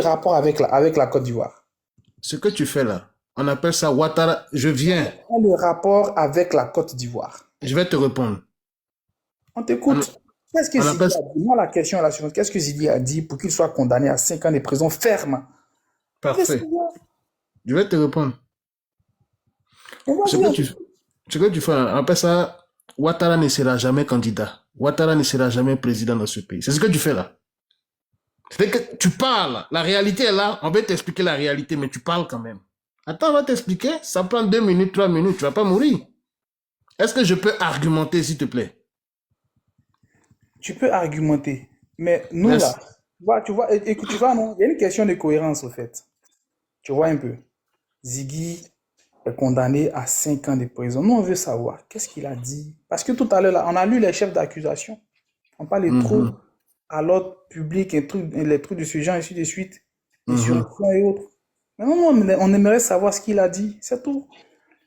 rapport avec la Côte d'Ivoire? Ce que tu fais là, on appelle ça Ouattara. Je viens. Quel est le rapport avec la Côte d'Ivoire? Je vais te répondre. On On, t'écoute. Qu'est-ce que on Ziggy appelle a dit? Moi, la question est la suivante. Qu'est-ce que Ziggy a dit pour qu'il soit condamné à 5 ans de prison ferme? On veut Parfait. savoir. Je vais te répondre. Ce que Vas-y. tu, ce que tu fais, on appelle ça Ouattara ne sera jamais candidat. Ouattara ne sera jamais président dans ce pays. C'est ce que tu fais là. C'est que tu parles. La réalité est là. On va t'expliquer la réalité, mais tu parles quand même. Attends, on va t'expliquer. Ça prend 2 minutes, 3 minutes. Tu vas pas mourir. Est-ce que je peux argumenter, s'il te plaît? Tu peux argumenter. Mais nous, là, Merci. écoute, tu vois, non? Il y a une question de cohérence, au fait. Tu vois un peu. Ziggy est condamné à 5 ans de prison. Nous, on veut savoir qu'est-ce qu'il a dit. Parce que tout à l'heure, là, on a lu les chefs d'accusation. On parlait trop Mhm, à l'ordre public, les trucs de ce genre, ainsi de suite, mhm. insurrection et autres. Mais non, on aimerait savoir ce qu'il a dit, c'est tout.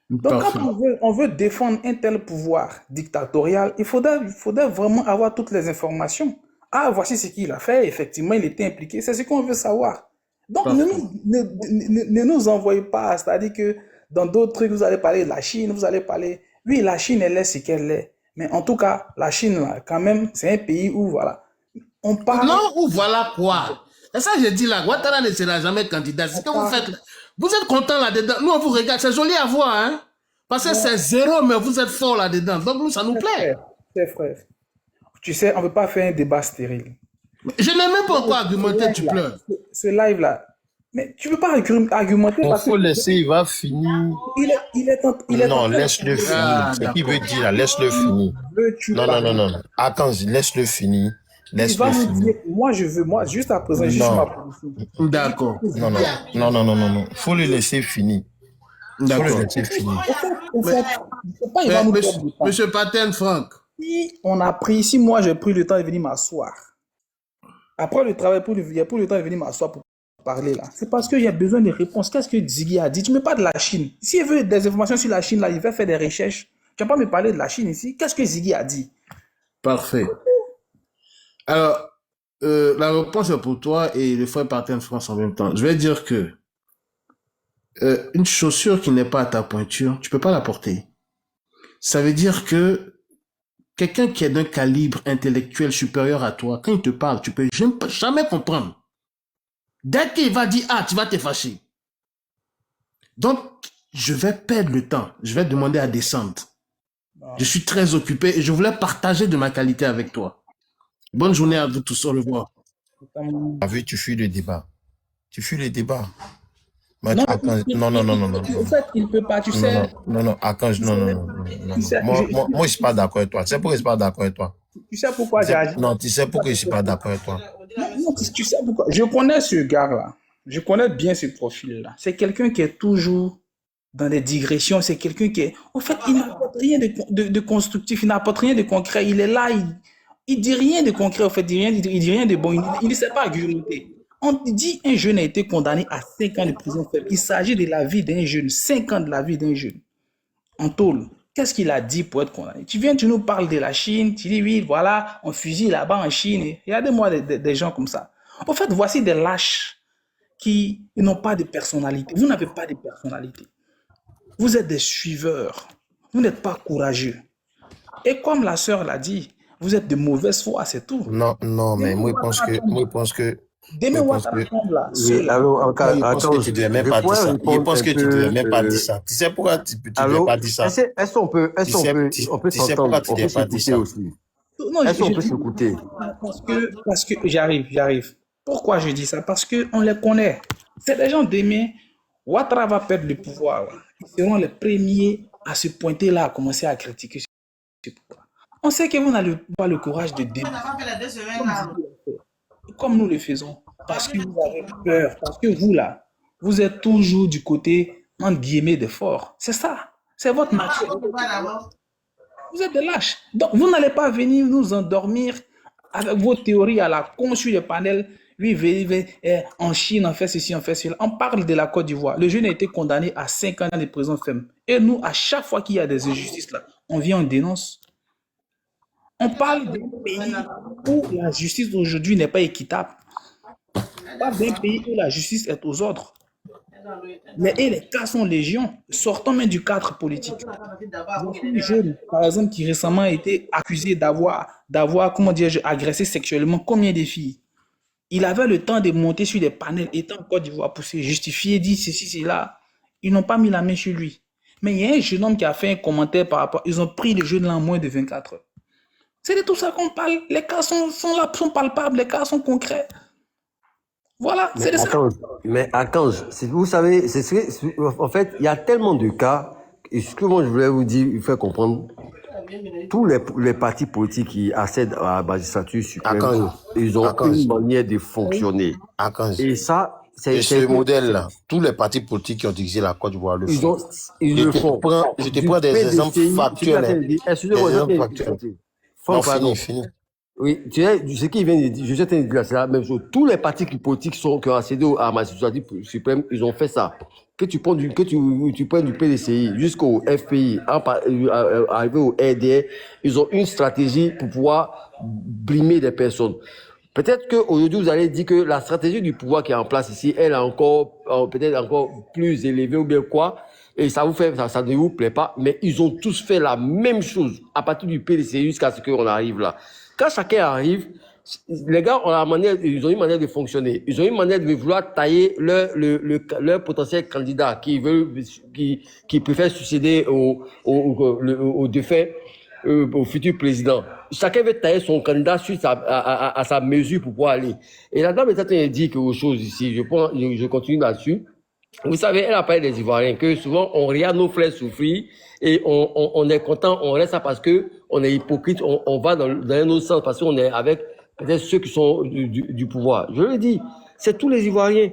Donc, quand Parfait. on veut défendre un tel pouvoir dictatorial, il faudrait vraiment avoir toutes les informations. Ah, voici ce qu'il a fait, effectivement, il était impliqué, c'est ce qu'on veut savoir. Donc, Parfait. ne nous envoyez pas, c'est-à-dire que dans d'autres trucs, vous allez parler de la Chine, vous allez parler. Oui, la Chine, elle est ce qu'elle est. Mais en tout cas, la Chine, là, quand même, c'est un pays où, voilà, on parle, Non, ou voilà quoi. C'est ça que je dis là. Ouattara ne sera jamais candidat. C'est ce on que vous parle. faites là. Vous êtes content là-dedans. Nous, on vous regarde. C'est joli à voir, hein. Parce que c'est Non, zéro, mais vous êtes fort là-dedans. Donc, nous, ça nous c'est plaît. frère, c'est frère. Tu sais, on ne peut pas faire un débat stérile. Je n'ai même pas encore Ce argumenté, tu live-là, pleures. ce live-là, mais tu ne peux pas argumenter Il parce que faut laisser, il va finir. il est en Non, train de laisse-le finir. Ah, Ce qu'il veut d'accord. dire, là, laisse-le finir. veux-tu Non, non, non, parler? non. Attends, laisse-le finir. Il va Laisse-le nous finir. dire, moi, juste à présent, juste ma Non, position. Il dit D'accord. que non, non, Ziggy a dit. non, non, non, non, non. Faut le laisser finir. Faut le D'accord. laisser finir. Au fait, il ne faut pas, il va Mais, nous perdre du temps. monsieur Paten Franck, Si moi j'ai pris le temps de venir m'asseoir, après le travail, il y a pris le temps de venir m'asseoir pour parler là, c'est parce qu'il y a besoin de réponses. Qu'est-ce que Ziggy a dit? Tu ne me parles de la Chine. S'il veut des informations sur la Chine, là, il va faire des recherches. Tu ne vas pas me parler de la Chine ici. Qu'est-ce que Ziggy a dit? parfait. Alors, la réponse est pour toi et le frère Paten France en même temps. Je vais dire que une chaussure qui n'est pas à ta pointure, tu peux pas la porter. Ça veut dire que quelqu'un qui est d'un calibre intellectuel supérieur à toi, quand il te parle, tu peux jamais comprendre. Dès qu'il va dire ah, tu vas te fâcher. Donc, je vais perdre le temps. Je vais demander à descendre. Je suis très occupé et je voulais partager de ma qualité avec toi. Bonne journée à vous tous. Au revoir. T'as vu, tu fuis le débat. Tu fuis le débat. Mais Non, Archange, non, non, non, non, non, en fait, il ne peut pas, tu non, sais, non, non, non, Archange, non, non, non, non, non, tu non. sais, Moi, je suis pas d'accord avec toi. Tu sais pourquoi je suis pas d'accord avec toi? tu sais pourquoi j'ai agi? Non, tu sais pourquoi je suis pas d'accord avec toi? Non, tu sais pourquoi? Je connais ce gars-là. Je connais bien ce profil-là. C'est quelqu'un qui est toujours dans des digressions. C'est quelqu'un qui est. En fait, il n'apporte rien de constructif. Il n'apporte rien de concret. Il est là. Il dit rien de concret. En fait, il dit rien de bon. Il ne sait pas argumenter. On dit un jeune a été condamné à 5 ans de prison ferme. Il s'agit de la vie d'un jeune. 5 ans de la vie d'un jeune. En tôle. Qu'est-ce qu'il a dit pour être condamné? Tu nous parles de la Chine, tu dis oui, voilà, on fusille là-bas en Chine. Regardez-moi des gens comme ça. En fait, voici des lâches qui n'ont pas de personnalité. Vous n'avez pas de personnalité. Vous êtes des suiveurs. Vous n'êtes pas courageux. Et comme la sœur l'a dit, vous êtes de mauvaise foi, c'est tout. Non, non, mais Demain, moi, je pense que, Ouattara tombe là, Oui, seul. allô, moi, je pense que attends, tu devais même je pas dire pourrais ça. Je répondre pense un que tu devais peu. même pas dire ça. Tu sais pourquoi tu devais Allô, pas dire ça? est-ce qu'on peut, Tu sais, on peut tu sais pourquoi s'entendre, tu on peut devais pas dire s'écouter ça? aussi. Non, Est-ce qu'on peut s'écouter? parce que j'arrive. Pourquoi je dis ça? Parce qu'on les connaît. C'est des gens demain, Ouattara va perdre le pouvoir. Ils seront les premiers à se pointer là, à commencer à critiquer ce pouvoir. On sait que vous n'avez pas le courage de débattre comme nous le faisons. Parce que vous avez peur. Parce que vous là, vous êtes toujours du côté, entre guillemets, des forts. C'est ça. C'est votre nature. Vous êtes des lâches. Donc, vous n'allez pas venir nous endormir avec vos théories à la con sur les panels. Oui, en Chine, on fait ceci, on fait cela. On parle de la Côte d'Ivoire. Le jeune a été condamné à 5 ans de prison ferme. Et nous, à chaque fois qu'il y a des injustices là, on vient, on dénonce. On parle d'un pays où la justice aujourd'hui n'est pas équitable. Pas d'un pays où la justice est aux ordres. Et les cas sont légion. Sortons même du cadre politique. J'ai vu un jeune, par exemple, qui récemment a été accusé comment dire, agressé sexuellement combien de filles. Il avait le temps de monter sur des panels, étant en Côte d'Ivoire pour se justifier, dire ceci, cela. Ils n'ont pas mis la main sur lui. Mais il y a un jeune homme qui a fait un commentaire par rapport. Ils ont pris le jeune là en moins de 24 heures. C'est de tout ça qu'on parle. Les cas sont là, sont palpables, les cas sont concrets. Voilà, c'est de ça. Mais Archange, vous savez, en fait, il y a tellement de cas. Et ce que moi je voulais vous dire, il faut comprendre. Tous les partis politiques qui accèdent à la magistrature suprême, ils ont une manière de fonctionner. Et ça, c'est ce modèle-là. Tous les partis politiques qui ont dirigé la Côte d'Ivoire le font. Ils le font. Je te prends des exemples factuels. Excusez-moi, fini. Oui, tu sais, ce qui vient de dire, je sais que c'est la même chose. Tous les partis politiques qui ont accédé à la magistrature suprême, ils ont fait ça. Que tu prennes du PDCI jusqu'au FPI, arrivé au RDR, ils ont une stratégie pour pouvoir brimer des personnes. Peut-être qu'aujourd'hui, vous allez dire que la stratégie du pouvoir qui est en place ici, elle est encore, peut-être encore plus élevée ou bien quoi. Et ça ne vous plaît pas. Mais ils ont tous fait la même chose à partir du PDCI jusqu'à ce qu'on arrive là. Quand chacun arrive, les gars ils ont une manière de fonctionner. Ils ont une manière de vouloir tailler leur potentiel candidat qui préfère succéder au défunt, au futur président. Chacun veut tailler son candidat suite à sa mesure pour pouvoir aller. Et la dame est en train de dire quelque chose ici. Je continue là-dessus. Vous savez, elle a parlé des Ivoiriens, que souvent on regarde nos frères souffrir et on est content, on reste là parce que on est hypocrite, on va dans un autre sens parce qu'on est avec peut-être ceux qui sont du pouvoir. Je le dis, c'est tous les Ivoiriens.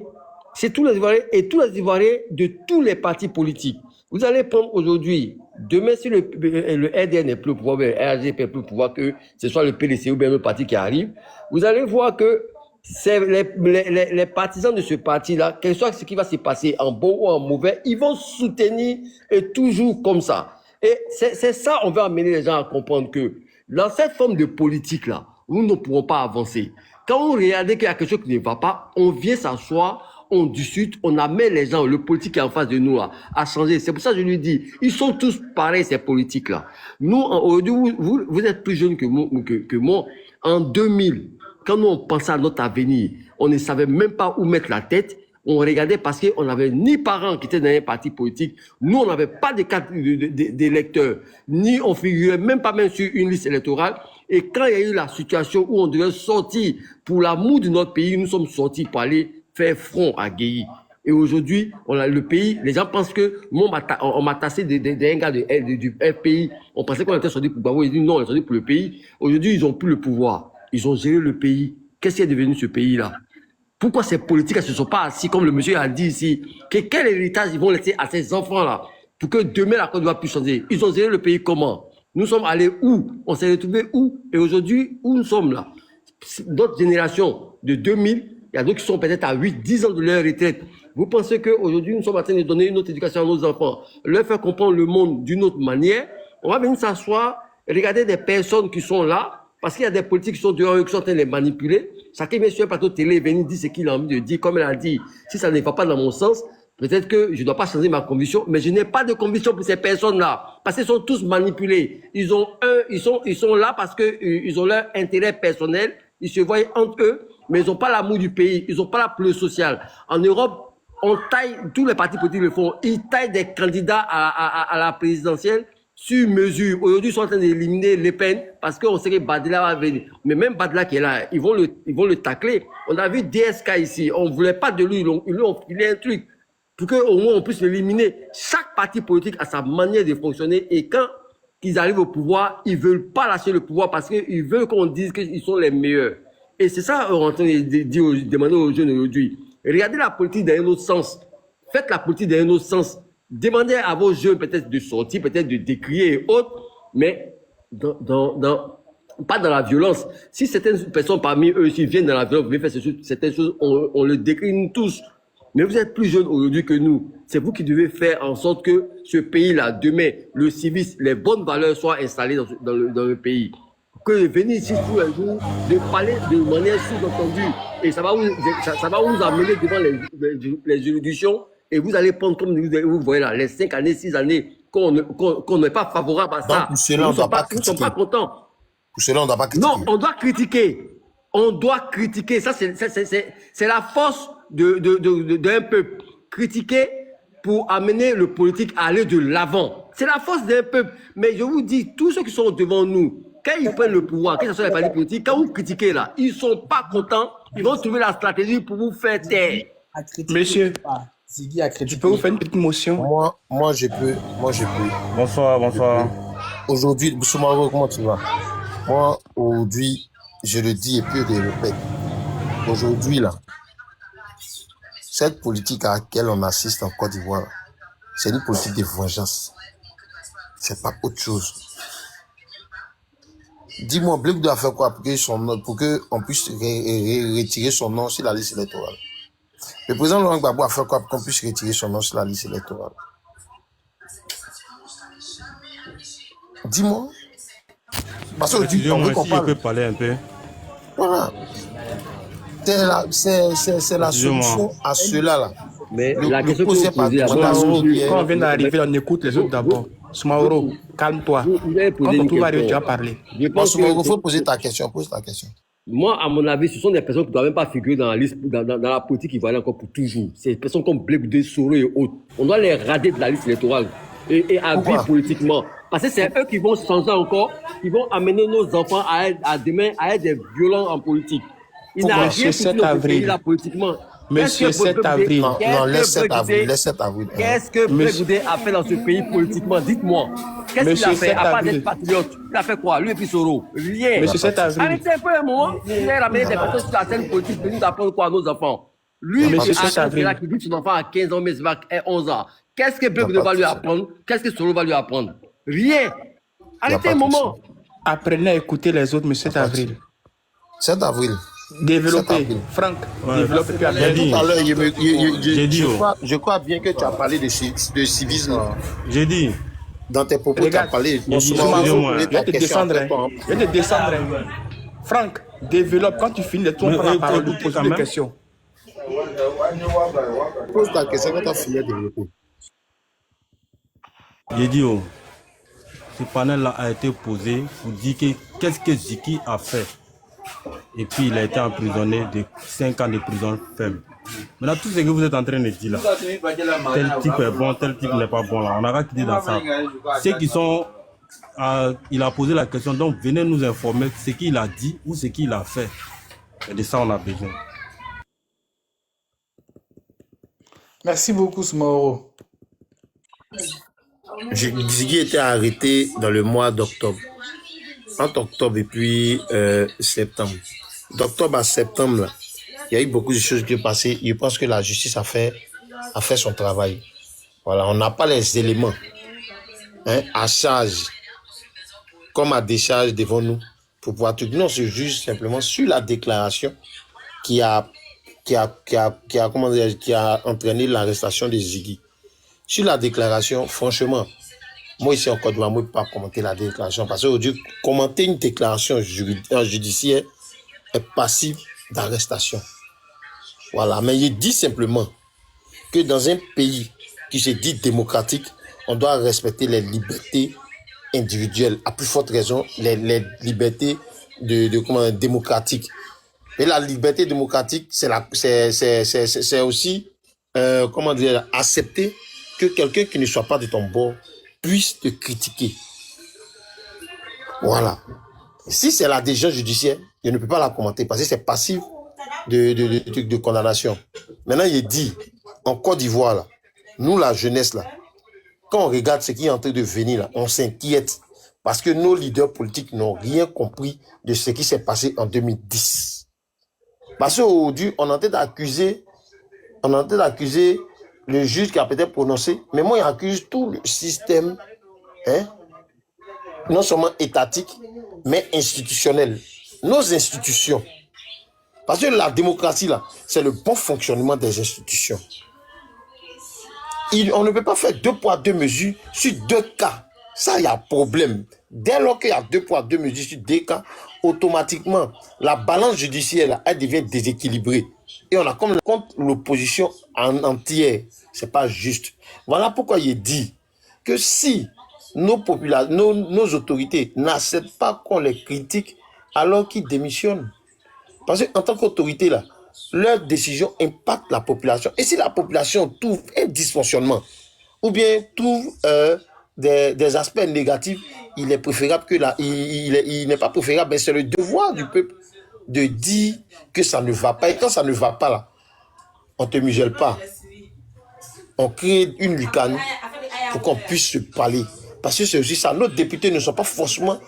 C'est tous les Ivoiriens et tous les Ivoiriens de tous les partis politiques. Vous allez prendre aujourd'hui, demain si le RDN n'est plus au pouvoir, le RG n'est plus au pouvoir, que ce soit le PDC ou bien le parti qui arrive, vous allez voir que c'est les partisans de ce parti-là, quel soit ce qui va se passer en bon ou en mauvais, ils vont soutenir et toujours comme ça. Et c'est ça, on veut amener les gens à comprendre que dans cette forme de politique-là, nous ne pourrons pas avancer. Quand on regarde qu'il y a quelque chose qui ne va pas, on vient s'asseoir, on discute, on amène les gens, le politique qui est en face de nous là, à changer. C'est pour ça que je lui dis, ils sont tous pareils ces politiques-là. Nous, aujourd'hui, vous êtes plus jeunes que moi. En 2000, quand nous on pensait à notre avenir, on ne savait même pas où mettre la tête. On regardait parce qu'on n'avait ni parents qui étaient dans un parti politique, nous on n'avait pas de carte d'électeurs, ni on figurait même pas sur une liste électorale. Et quand il y a eu la situation où on devait sortir pour l'amour de notre pays, nous sommes sortis pour aller faire front à Guéhi. Et aujourd'hui, le pays, les gens pensent que moi, on m'a tassé d'un gars du FPI. On pensait qu'on était sorti pour Babo. Ils disent non, on est sorti pour le pays. Aujourd'hui, ils n'ont plus le pouvoir. Ils ont géré le pays. Qu'est-ce qui est devenu ce pays-là? Pourquoi ces politiques ne se sont pas assis, comme le monsieur a dit ici, quel héritage ils vont laisser à ces enfants-là pour que demain la Côte d'Ivoire puisse changer? Ils ont géré le pays comment? Nous sommes allés où? On s'est retrouvés où? Et aujourd'hui, où nous sommes là? D'autres générations de 2000, il y a d'autres qui sont peut-être à 8, 10 ans de leur retraite. Vous pensez qu'aujourd'hui, nous sommes en train de donner une autre éducation à nos enfants, leur faire comprendre le monde d'une autre manière? On va venir s'asseoir, regarder des personnes qui sont là, parce qu'il y a des politiques qui sont dehors, qui sont en train de les manipuler. Chacun vient sur un plateau de télé et venir dire ce qu'il a envie de dire. Comme elle a dit, si ça ne va pas dans mon sens, peut-être que je ne dois pas changer ma conviction, mais je n'ai pas de conviction pour ces personnes-là. Parce qu'ils sont tous manipulés. Ils sont là parce qu'ils ont leur intérêt personnel. Ils se voient entre eux, mais ils n'ont pas l'amour du pays. Ils n'ont pas l'amour le social. En Europe, on taille, tous les partis politiques le font, ils taillent des candidats à la présidentielle sur mesure. Aujourd'hui, ils sont en train d'éliminer Le Pen parce qu'on sait que Badla va venir. Mais même Badla qui est là, ils vont le tacler. On a vu DSK ici, on ne voulait pas de lui, ils lui ont filé un truc pour qu'au moins on puisse l'éliminer. Chaque parti politique a sa manière de fonctionner et quand ils arrivent au pouvoir, ils ne veulent pas lâcher le pouvoir parce qu'ils veulent qu'on dise qu'ils sont les meilleurs. Et c'est ça qu'on est en train de demander aux jeunes aujourd'hui. Regardez la politique dans un autre sens. Faites la politique dans un autre sens. Demandez à vos jeunes peut-être de sortir, peut-être de décrier et autres, mais pas dans la violence. Si certaines personnes parmi eux, s'ils viennent dans la violence, vous voulez faire certaines choses, on le décrit nous tous. Mais vous êtes plus jeunes aujourd'hui que nous. C'est vous qui devez faire en sorte que ce pays-là, demain, le civisme, les bonnes valeurs soient installées dans le pays. Que venir ici tous les jours, de parler de manière sous-entendue, et ça va vous amener devant les juridictions et vous allez prendre, comme vous voyez là, les 5 années, 6 années qu'on n'est pas favorable à ça. Donc, pour cela, on ne doit pas Nous ne sommes critiquer. pas contents. Pour cela, on ne doit pas critiquer. Non, on doit critiquer. On doit critiquer. Ça, c'est la force d'un peuple. Critiquer pour amener le politique à aller de l'avant. C'est la force d'un peuple. Mais je vous dis, tous ceux qui sont devant nous, quand ils prennent le pouvoir, que ce soit les partis politiques, quand vous critiquez là, ils ne sont pas contents. Ils vont trouver la stratégie pour vous faire taire. Monsieur, Ziggy a critiqué. je peux vous faire une petite motion? Moi, je peux. Bonsoir. Aujourd'hui, Boussoumaro, comment tu vas? Moi, aujourd'hui, je le dis et puis je le répète. Aujourd'hui, là, cette politique à laquelle on assiste en Côte d'Ivoire, c'est une politique de vengeance. C'est pas autre chose. Dis-moi, Blake doit faire quoi pour qu'on puisse retirer son nom sur la liste électorale? Le président Laurent Gbagbo a fait quoi pour qu'on puisse retirer son nom sur la liste électorale? Dis-moi. Parce qu'aujourd'hui, on veut qu'on Si je peux parle. parler un peu. Voilà. C'est la solution à cela là. Mais Le- la le question que posé vous par posez, Soumaoro, Quand on vient d'arriver, on écoute les autres d'abord. Soumaoro, calme-toi. vous avez Quand posé ton une tour va arriver, tu question. vas parler. Je pense Soumaoro, il que faut poser ta question. Pose ta question. moi, à mon avis, ce sont des personnes qui ne doivent même pas figurer dans la liste, dans la politique ivoirienne encore pour toujours. C'est des personnes comme Blake Goudé, Soro et autres. On doit les rader de la liste électorale et à Pourquoi? vivre politiquement. Parce que c'est eux qui vont changer encore, qui vont amener nos enfants à demain à être des violents en politique. Il n'a Monsieur rien 7 foutu dans ce avril. pays là politiquement. Monsieur Qu'est-ce que 7 Blake Goudé- avril. Non, qu'est-ce non, que laisse 7 Blake avril. Goudé- Laisse 7 avril. Qu'est-ce que Blake Monsieur- Goudé a fait dans ce pays politiquement? Dites-moi. Qu'est-ce qu'il a Monsieur fait 7 à part avril. d'être patriote? Il a fait quoi? Lui et puis Soro? Rien. Monsieur 7 avril. Arrêtez un peu un moment. Il a ramené des personnes sur la scène politique pour nous apprendre quoi à nos enfants. Lui, Monsieur à 7 avril. là qui dit que son enfant a 15 ans, mais il va 11 ans. Qu'est-ce que Blake Il y a va pas lui de apprendre? Qu'est-ce que Soro va lui apprendre? Rien. Arrêtez pas un de moment. Apprenez à écouter les autres, monsieur 7 avril. 7 avril. 7 Développez. avril. Franck, développe et puis J'ai après. dit. Tout à l'heure, J'ai dit, je crois bien que tu as parlé de civisme. J'ai dit. Dans tes propos, tu as Regarde. parlé. dit, Soumaoro, excusez-moi. poser Je vais ta te question descendre. après toi, Je vais te descendre. Franck, développe. Quand tu finis, tu Mais prends la parole, écoutez tu poses quand des même. questions. Pose ta question quand tu as fini de développer. J'ai dit, ce panel-là a été posé pour dire qu'est-ce que Ziki a fait. Et puis il a été emprisonné de 5 ans de prison ferme. Maintenant, tout ce que vous êtes en train de dire là, tel type est bon, tel type n'est pas bon là, on n'a qu'à quitter dans ça. Ceux qui sont, il a posé la question, donc venez nous informer ce qu'il a dit ou ce qu'il a fait. Et de ça, on a besoin. Merci beaucoup, Soumaoro. Ziggy était arrêté dans le mois d'octobre. Entre octobre et puis septembre. D'octobre à septembre, là, il y a eu beaucoup de choses qui sont passées. Je pense que la justice a fait son travail. Voilà, on n'a pas les éléments à charge comme à décharge devant nous pour pouvoir tout. Non, c'est juste simplement sur la déclaration qui a entraîné l'arrestation de Ziggy. Sur la déclaration, franchement, moi ici en Côte d'Ivoire, moi je ne peux pas commenter la déclaration parce qu'aujourd'hui, commenter une déclaration judiciaire est passible d'arrestation. Voilà, mais il dit simplement que dans un pays qui se dit démocratique, on doit respecter les libertés individuelles, à plus forte raison les libertés démocratiques. Et la liberté démocratique, c'est aussi accepter que quelqu'un qui ne soit pas de ton bord puisse te critiquer. Voilà. Si c'est la décision judiciaire, je ne peux pas la commenter parce que c'est passif de condamnation. Maintenant, il dit, en Côte d'Ivoire, là, nous, la jeunesse, là, quand on regarde ce qui est en train de venir, là, on s'inquiète parce que nos leaders politiques n'ont rien compris de ce qui s'est passé en 2010. Parce qu'aujourd'hui, on est en train d'accuser le juge qui a peut-être prononcé, mais moi, il accuse tout le système, non seulement étatique, mais institutionnel. Nos institutions. Parce que la démocratie, là, c'est le bon fonctionnement des institutions. On ne peut pas faire 2 poids, 2 mesures sur 2 cas. Ça, il y a problème. Dès lors qu'il y a 2 poids, 2 mesures sur 2 cas, automatiquement, la balance judiciaire, là, elle devient déséquilibrée. Et on a comme contre l'opposition en entière. C'est pas juste. Voilà pourquoi il dit que si nos autorités n'acceptent pas qu'on les critique, alors qu'ils démissionnent. Parce qu'en tant qu'autorité, là, leur décision impacte la population. Et si la population trouve un dysfonctionnement, ou bien trouve des aspects négatifs, il est préférable que il n'est pas préférable, mais c'est le devoir du peuple de dire que ça ne va pas. Et quand ça ne va pas, là, on ne te muselle pas. On crée une lucane pour qu'on puisse se parler. Parce que c'est aussi ça. Nos députés ne sont pas forcément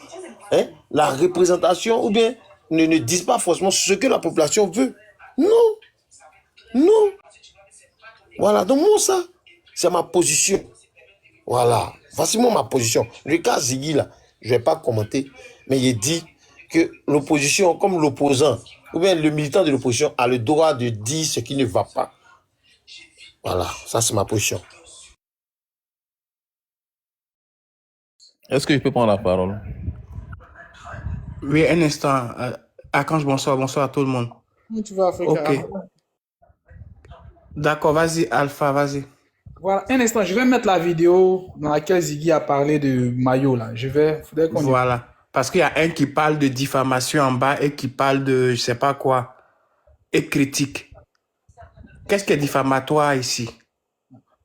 la représentation, ou bien ne disent pas forcément ce que la population veut. Non. Non. Voilà. Donc moi, ça, c'est ma position. Voilà. Voici moi ma position. Le cas Ziggy, là, je ne vais pas commenter, mais il dit que l'opposition, comme l'opposant, ou bien le militant de l'opposition, a le droit de dire ce qui ne va pas. Voilà. Ça, c'est ma position. Est-ce que je peux prendre la parole? Oui, un instant. Archange, bonsoir. Bonsoir à tout le monde. Comment tu vas, Africa? Ok. D'accord, vas-y, Alpha, vas-y. Voilà, un instant, je vais mettre la vidéo dans laquelle Ziggy a parlé de maillot, là. Faudrait qu'on Voilà. Parce qu'il y a un qui parle de diffamation en bas et qui parle de je sais pas quoi et critique. Qu'est-ce qui est diffamatoire ici?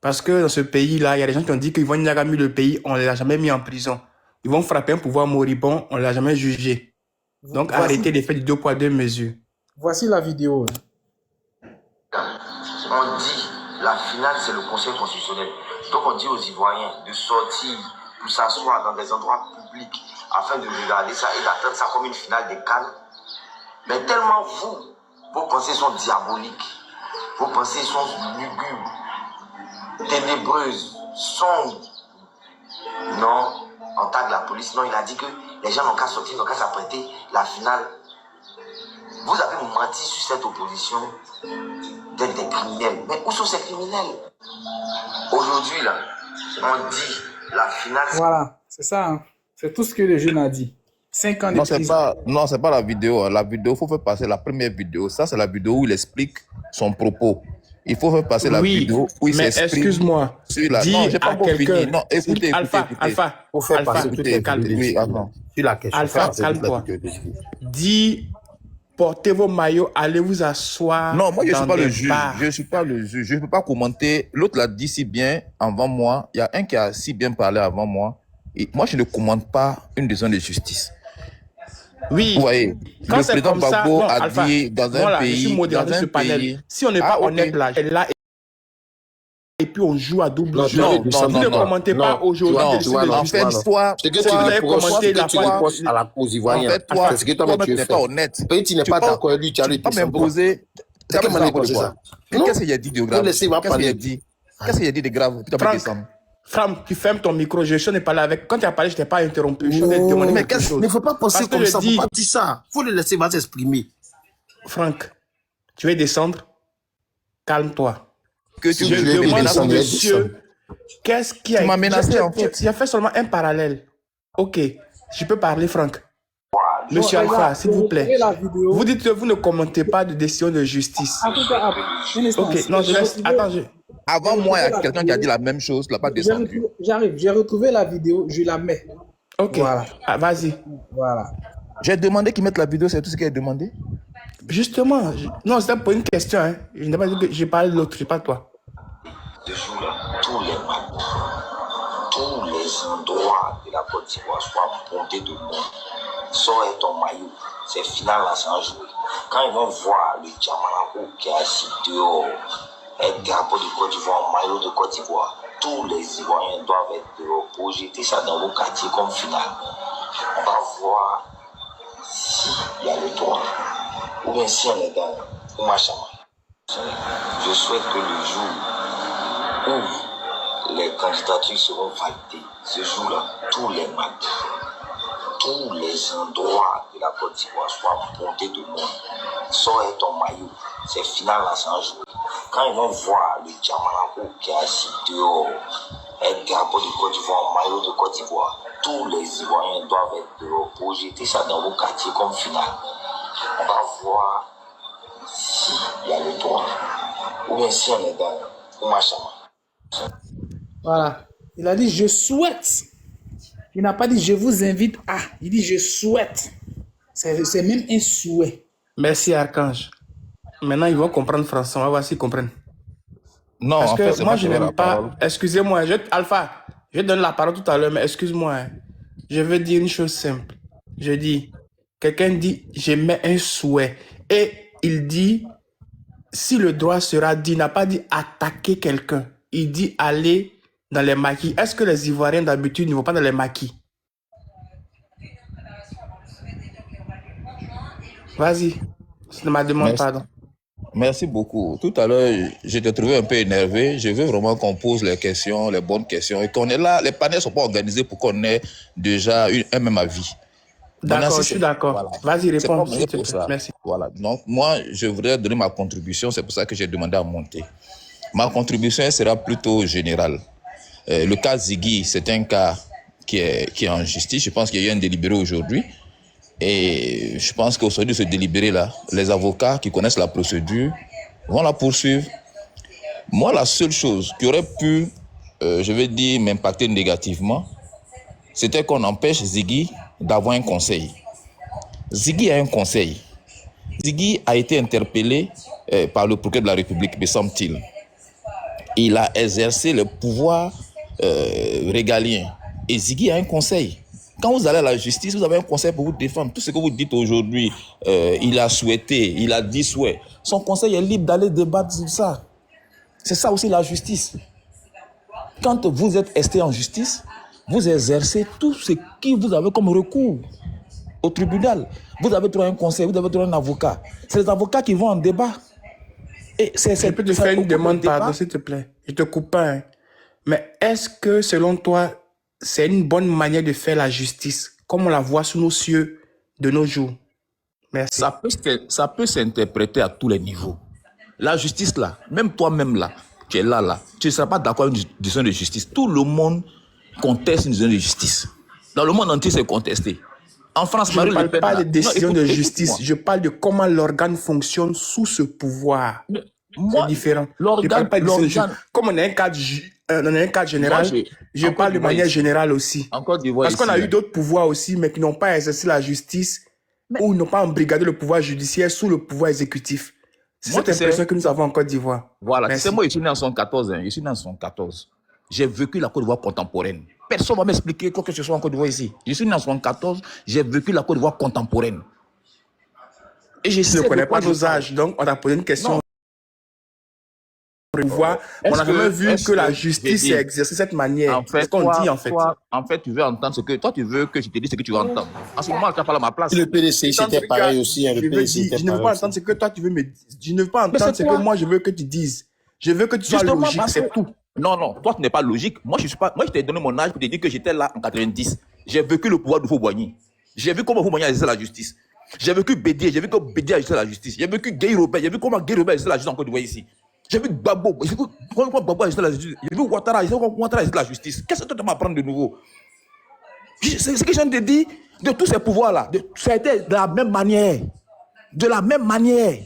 Parce que dans ce pays-là, il y a des gens qui ont dit qu'ils vont Niagami le pays, on ne les a jamais mis en prison. Ils vont frapper un pouvoir moribond, on ne l'a jamais jugé. Donc arrêtez les faits du 2 poids 2 mesures. Voici la vidéo. On dit la finale, c'est le Conseil constitutionnel. Donc on dit aux Ivoiriens de sortir pour s'asseoir dans des endroits publics afin de regarder ça et d'attendre ça comme une finale des Cannes. Mais tellement vos pensées sont diaboliques, vos pensées sont lugubres, ténébreuses, sombres. Non, on tague la police. Non, il a dit que les gens n'ont qu'à sortir, n'ont qu'à s'apprêter la finale. Vous avez menti sur cette opposition d'être des criminels. Mais où sont ces criminels? Aujourd'hui, là, on dit la finale... Voilà, c'est ça. Hein. C'est tout ce que le jeune a dit. 5 ans de prison. Non, c'est pas la vidéo. La vidéo, il faut faire passer la première vidéo. Ça, c'est la vidéo où il explique son propos. Il faut faire passer la vidéo où il s'exprime. Excuse-moi. Dis non, j'ai pas encore fini. Non, écoutez. Alpha. Faut faire passer toutes les calme. Oui, attends. Sur la question. Alpha, calme-toi. Dis, portez vos maillots, allez vous asseoir. Non, moi, je ne suis pas le des juge. bars. Je ne suis pas le juge. Je ne peux pas commenter. L'autre l'a dit si bien avant moi. Il y a un qui a si bien parlé avant moi. Et moi, je ne commande pas une décision de justice. Oui, vous voyez, quand le c'est président comme ça, Gbagbo non, a Alpha, dit dans un voilà, pays, je suis modéré ce panel. Si on n'est pas honnête là, et puis on joue à double jeu. Non, vous ne commentez pas aujourd'hui. En fait, toi, ce que tu reproches à la cause ivoirienne, en fait, toi, c'est ce que toi tu n'es pas honnête. Et tu n'es pas d'accord avec lui, tu as lui pas m'imposer. C'est comment on est ça? Qu'est-ce qu'il a dit de grave? Qu'est-ce qu'il a dit de grave? Tu vas descendre. Franck, tu fermes ton micro, je n'ai pas là avec. Quand tu as parlé, je t'ai pas interrompu. Je t'ai demandé mais quelque chose. il ne faut pas penser comme ça, il ne faut pas dire ça. Il faut le laisser s'exprimer. Franck, tu veux descendre? Calme-toi. Que tu je demande à monsieur, qu'est-ce qui a... Tu m'as menacé en fait. J'ai fait seulement un parallèle. Ok, je peux parler, Franck. Monsieur Alpha, s'il vous plaît. Vous dites que vous ne commentez pas de décision de justice. Ok, non, je laisse... Attends, Avant moi, il y a quelqu'un qui a dit la même chose, il n'a pas descendu. J'arrive, j'ai retrouvé la vidéo, je la mets. Ok, voilà. Vas-y. Voilà. J'ai demandé qu'ils mettent la vidéo, c'est tout ce qu'il a demandé. Justement, non, c'était pour une question. Hein. Je n'ai pas dit que j'ai parlé de l'autre, je parle de toi. De jour là, tous les endroits de la Côte d'Ivoire soient bondés de monde. Sors ton maillot, c'est final là sans jouer. Quand ils vont voir le Djamalako qui est assis dehors, un drapeau de Côte d'Ivoire, un maillot de Côte d'Ivoire, tous les Ivoiriens doivent être dehors pour jeter ça dans vos quartiers comme final. On va voir s'il y a le droit ou bien si on est dans le machin. Je souhaite que le jour où les candidatures seront validées, ce jour-là, tous les matins, tous les endroits de la Côte d'Ivoire soient bondés de monde. Sors ton maillot, c'est final là sans jouer. Quand ils vont voir le Djamalako qui est assis dehors, un drapeau de Côte d'Ivoire, un maillot de Côte d'Ivoire, tous les Ivoiriens doivent projeter ça dans vos quartiers comme finale. On va voir s'il y a le droit ou bien si on est dans le Machama. Voilà. Il a dit je souhaite. Il n'a pas dit je vous invite à. Il dit je souhaite. C'est même un souhait. Merci, Archange. Maintenant, ils vont comprendre français. On va voir s'ils comprennent. Non, Parce en que fait, c'est moi, moi je qui ai la n'aime pas. parole. Excusez-moi, Alpha, je donne la parole tout à l'heure, mais excuse-moi. Hein. Je veux dire une chose simple. Je dis, quelqu'un dit, j'émets un souhait. Et il dit, si le droit sera dit, il n'a pas dit attaquer quelqu'un. Il dit aller dans les maquis. Est-ce que les Ivoiriens d'habitude ne vont pas dans les maquis? Vas-y. C'est ma demande, Merci. pardon. Merci beaucoup. Tout à l'heure, je te trouvais un peu énervé. Je veux vraiment qu'on pose les questions, les bonnes questions, et qu'on est là. Les panels ne sont pas organisés pour qu'on ait déjà un même avis. Maintenant, D'accord, si je suis c'est d'accord. voilà, Vas-y, c'est pas réponds, organisé s'il te pour plaît. ça. Merci. Voilà. Donc moi, je voudrais donner ma contribution. C'est pour ça que j'ai demandé à monter. Ma contribution elle sera plutôt générale. Le cas Ziggy, c'est un cas qui est en justice. Je pense qu'il y a eu un délibéré aujourd'hui. Et je pense qu'aujourd'hui, ce délibéré-là, les avocats qui connaissent la procédure vont la poursuivre. Moi, la seule chose qui aurait pu, je vais dire, m'impacter négativement, c'était qu'on empêche Ziggy d'avoir un conseil. Ziggy a un conseil. Ziggy a été interpellé par le procureur de la République, me semble-t-il. Il a exercé le pouvoir régalien. Et Ziggy a un conseil. Quand vous allez à la justice, vous avez un conseil pour vous défendre. Tout ce que vous dites aujourd'hui, il a souhaité, il a dit souhait. Son conseil est libre d'aller débattre sur ça. C'est ça aussi la justice. Quand vous êtes esté en justice, vous exercez tout ce que vous avez comme recours au tribunal. Vous avez droit à un conseil, vous avez droit à un avocat. C'est les avocats qui vont en débat. Et Je peux te faire une demande, pardon, s'il te plaît. Je te coupe pas. Hein. Mais est-ce que, selon toi, c'est une bonne manière de faire la justice, comme on la voit sous nos cieux de nos jours? Merci. Ça peut s'interpréter à tous les niveaux. La justice, là, même toi-même, là, tu es là, tu ne seras pas d'accord avec une décision de justice. Tout le monde conteste une décision de justice. Dans le monde entier, c'est contesté. En France, Je ne parle pas de décision de justice. Écoute-moi. Je parle de comment l'organe fonctionne sous ce pouvoir. Moi, c'est différent. Je parle pas de décision de justice. Comme on a un cadre général, je parle de manière générale aussi. Parce qu'on a eu d'autres pouvoirs aussi, mais qui n'ont pas exercé la justice ou n'ont pas embrigadé le pouvoir judiciaire sous le pouvoir exécutif. C'est cette impression que nous avons en Côte d'Ivoire. Voilà, c'est moi, je suis né en 1914. Je suis né en 1914. J'ai vécu la Côte d'Ivoire contemporaine. Personne ne va m'expliquer quoi que ce soit en Côte d'Ivoire ici. Je suis né en 1914, j'ai vécu la Côte d'Ivoire contemporaine. Et je ne connais pas nos âges, donc on a posé une question. Non. On a jamais vu que la justice est exercée de cette manière. En fait, ce qu'on dit en fait. En fait, tu veux entendre ce que... Toi, tu veux que je te dise ce que tu veux entendre. En ce moment, tu n'as pas à ma place. Le PDC, c'était pareil aussi. Hein, le PDC, je ne veux pas entendre ce que toi, tu veux me dire. Je ne veux pas entendre ce que moi, je veux que tu dises. Je veux que tu sois logique, c'est tout. Non, toi, tu n'es pas logique. Moi, je suis pas... Moi, je t'ai donné mon âge pour te dire que j'étais là en 90. J'ai vécu le pouvoir de Faux-Boigny. J'ai vu comment Faux-Boigny a exercé la justice. J'ai vécu Bédier, j'ai vu comment Bédier a exercé la justice. J'ai vécu Guy Robert, j'ai vu comment Guy Robert a exercé la justice en Côte d'Ivoire ici. J'ai vu Gbagbo, j'ai vu comment Gbagbo a exercé la justice. J'ai vu Ouattara, j'ai vu comment Ouattara a exercé la justice. Qu'est-ce que tu vas m'apprendre de nouveau? C'est ce que je viens de dire, de tous ces pouvoirs-là. Ça a été de la même manière. De la même manière.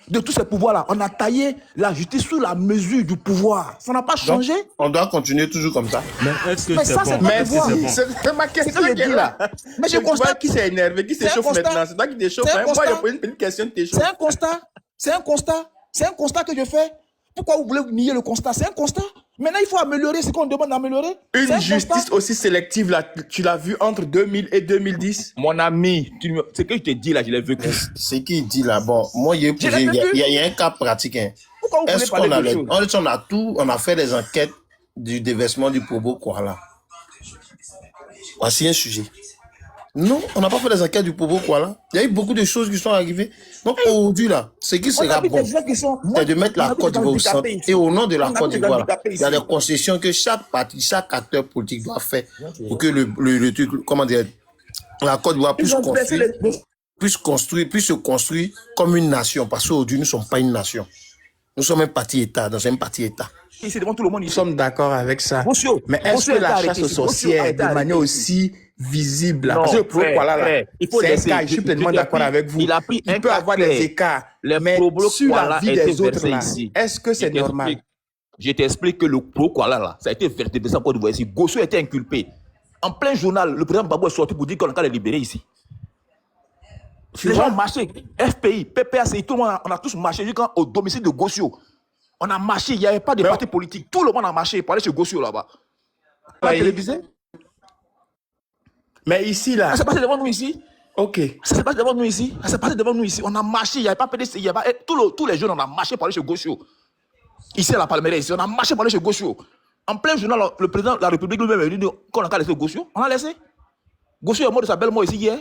De tous ces pouvoirs-là. On a taillé la justice sous la mesure du pouvoir. Ça n'a pas changé. Donc, on doit continuer toujours comme ça. Mais est-ce que Mais c'est ça, bon? c'est Mais pouvoir. c'est ma question C'est ce que qui est je dis là. Mais je Tu vois constate qui s'est énervé, qui C'est un s'échauffe constat. maintenant. C'est toi qui t'échauffe. C'est un Hein. Moi, constat. je pose une petite question, tu C'est t'échauffes. un constat. C'est un constat. C'est un constat que je fais. Pourquoi vous voulez nier le constat? C'est un constat. Maintenant, il faut améliorer ce qu'on demande d'améliorer. C'est Une un justice constat. aussi sélective, là, tu l'as vu entre 2000 et 2010. Mon ami, ce que je te dis là, je l'ai vécu. Ce qu'il dit là, bon, moi, il y a un cas pratique. Hein. Pourquoi vous voulez Est-ce parler qu'on a, de choses? on a fait des enquêtes du déversement du Pobo Kuala. Voici un sujet. Non, on n'a pas fait des enquêtes du Pobo Kuala. Il y a eu beaucoup de choses qui sont arrivées. Donc aujourd'hui, là, ce qui sera bon, c'est de mettre la Côte d'Ivoire au centre. Et au nom de la Côte d'Ivoire, il y a des concessions que chaque parti, chaque acteur politique doit faire pour que le truc, comment dire, la Côte d'Ivoire puisse se construire comme une nation. Parce qu'aujourd'hui, nous ne sommes pas une nation. Nous sommes un parti-État, dans un parti-État. Ici, devant tout le monde, Nous ici. sommes d'accord avec ça. Gossio, Mais est-ce Gossio que a été la arrêté chasse aux ici. Gossio a sorcières été de manière arrêté ici. aussi visible là? Non, Parce que le pro frère, Kuala là, frère, il faut c'est un laisser. cas, je suis pleinement t'ai d'accord pris- avec vous. Il a pris un Il peut cas avoir clair. des écarts, Les mais pro-blocs sur la Kuala vie étaient des autres versés là, ici. est-ce que c'est Je t'explique. normal? Je t'explique que le pro Kuala là, ça a été versé en Côte d'Ivoire ici. Gossio a été inculpé. En plein journal, le président Babou est sorti pour dire qu'on a qu'à les libérer ici. Tu Les vois? gens ont marché. FPI, PPACI, tout le monde, on a tous marché jusqu'au domicile de Gossio. On a marché, il n'y avait pas de Mais- parti politique. Tout le monde a marché pour aller chez Gossio là-bas. On a Oui. télévisé. Mais ici là, Ça s'est passé devant nous ici. ok. Ça s'est passé devant nous ici. Ça s'est passé devant nous ici. On a marché. Il n'y avait pas PDC. Il y avait pas... tous les jeunes, on a marché pour aller chez Gossio. Ici à la Palmeraie, ici, on a marché pour aller chez Gossio. En plein journal, le président de la République lui-même est venu qu'on a qu'à laisser Gossio. On a laissé. Gossio est mort de sa belle mort ici hier.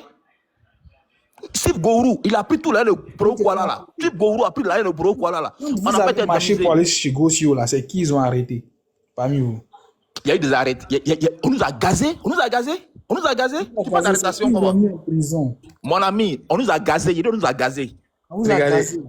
Steve Gourou, il a pris tout là, le pro Kuala là. Steve Gourou a pris là, le pro Kuala là. Vous On n'a pas avez été marché indemnisé. pour aller chez Gossio, là. C'est qui ils ont arrêté parmi vous? Il y a eu des arrêts. On nous a gazés. On nous a gazés. On nous a gazés. Tu parles d'arrestation Ils ont comment? mis en prison. Mon ami, on nous a gazés. Il nous a gazés. On vous a Regardez. gazé.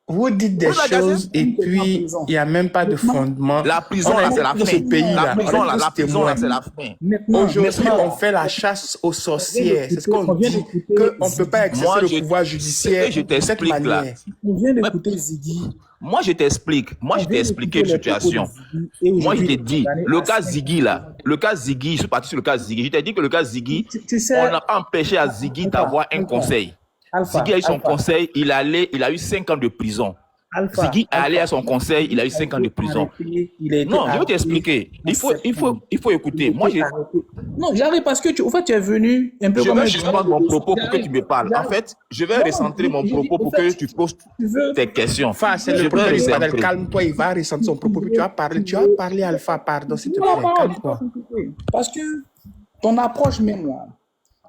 Vous dites des Vous la gazez? choses et puis il n'y a même pas de fondement. La prison On a là, été c'est la dans fin. ce pays-là. La prison On est là, tous la prison là, témoins. c'est la fin. Maintenant, Aujourd'hui, maintenant, on fait la chasse aux sorcières. C'est ce on qu'on vient dit, d'écouter qu'on ne peut pas exercer Moi, le je- pouvoir ce judiciaire que je de cette t'explique là. manière. on vient d'écouter Ziggy. Moi, je t'explique. Moi, je t'ai expliqué une situation. Moi, je t'ai dit, le cas Ziggy là, le cas Ziggy, je suis parti sur le cas Ziggy. Je t'ai dit que le cas Ziggy, Tu sais, on n'a pas empêché à Ziggy d'avoir un conseil. Ziggy a eu son conseil, il a eu 5 ans de prison. Ziggy est allé à son conseil, il a eu 5 ans de prison. Non, je vais t'expliquer. Il faut écouter. Moi, Non, j'arrive parce que au fait, tu es venu un peu je comme vais un suspendre mon propos pour que tu me parles. En fait, je vais recentrer mon propos pour que tu poses tes questions. Alpha, c'est Je le vais problème. recentrer. Calme-toi, il va ressentir son propos. Puis tu vas parler, Alpha, pardon, s'il te plaît. Calme-toi. Parce que ton approche même là,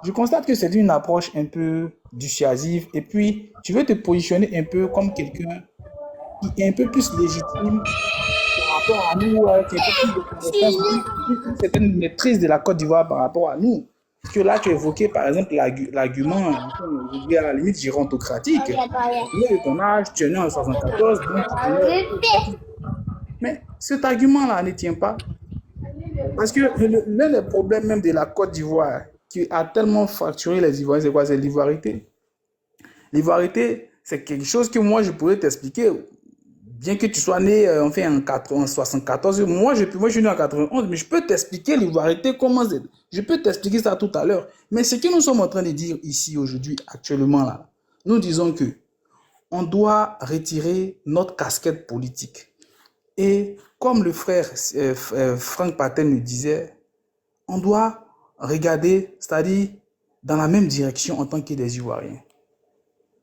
je constate que c'est une approche un peu dissuasive et puis tu veux te positionner un peu comme quelqu'un qui est un peu plus légitime par rapport à nous, qui a un peu plus de connaissances, une certaine maîtrise de la Côte d'Ivoire par rapport à nous. Parce que là, tu as évoqué par exemple l'argument, je dis à la limite, gérontocratique. Tu es de ton âge, tu es né en 74, donc tu connais- Mais cet argument-là ne tient pas. Parce que l'un des problèmes même de la Côte d'Ivoire qui a tellement fracturé les Ivoiriens, c'est quoi? C'est l'ivoirité. L'ivoirité, c'est quelque chose que moi, je pourrais t'expliquer. Bien que tu sois né en 74, moi je suis né en 91, mais je peux t'expliquer l'ivoirité, comment c'est. Je peux t'expliquer ça tout à l'heure. Mais ce que nous sommes en train de dire ici, aujourd'hui, actuellement, là, nous disons que on doit retirer notre casquette politique. Et comme le frère Franck Paten le disait, on doit regarder, c'est-à-dire dans la même direction en tant que des Ivoiriens.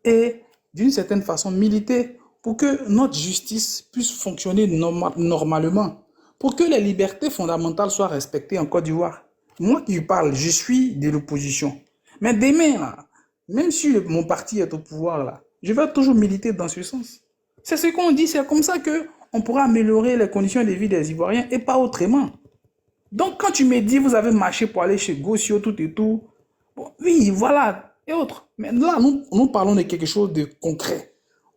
Et d'une certaine façon, militer pour que notre justice puisse fonctionner normalement, pour que les libertés fondamentales soient respectées en Côte d'Ivoire. Moi qui parle, je suis de l'opposition. Mais demain, là, même si mon parti est au pouvoir, là, je vais toujours militer dans ce sens. C'est ce qu'on dit, c'est comme ça qu'on pourra améliorer les conditions de vie des Ivoiriens et pas autrement. Donc quand tu me dis, vous avez marché pour aller chez Gossio, tout et tout, bon, oui, voilà, et autres. Mais là, nous parlons de quelque chose de concret.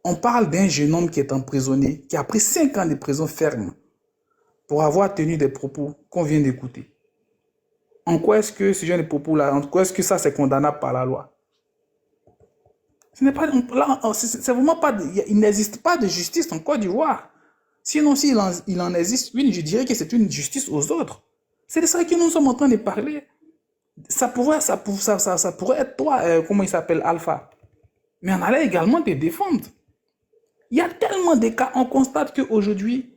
On parle d'un jeune homme qui est emprisonné, qui a pris 5 ans de prison ferme pour avoir tenu des propos qu'on vient d'écouter. En quoi est-ce que ce genre de propos-là, en quoi est-ce que ça c'est condamnable par la loi? Ce n'est pas, là, c'est vraiment pas, il n'existe pas de justice en Côte d'Ivoire. Sinon, s'il en existe une, je dirais que c'est une justice aux autres. C'est de ça que nous sommes en train de parler. Ça pourrait être toi, comment il s'appelle, Alpha. Mais on allait également te défendre. Il y a tellement de cas, on constate qu'aujourd'hui,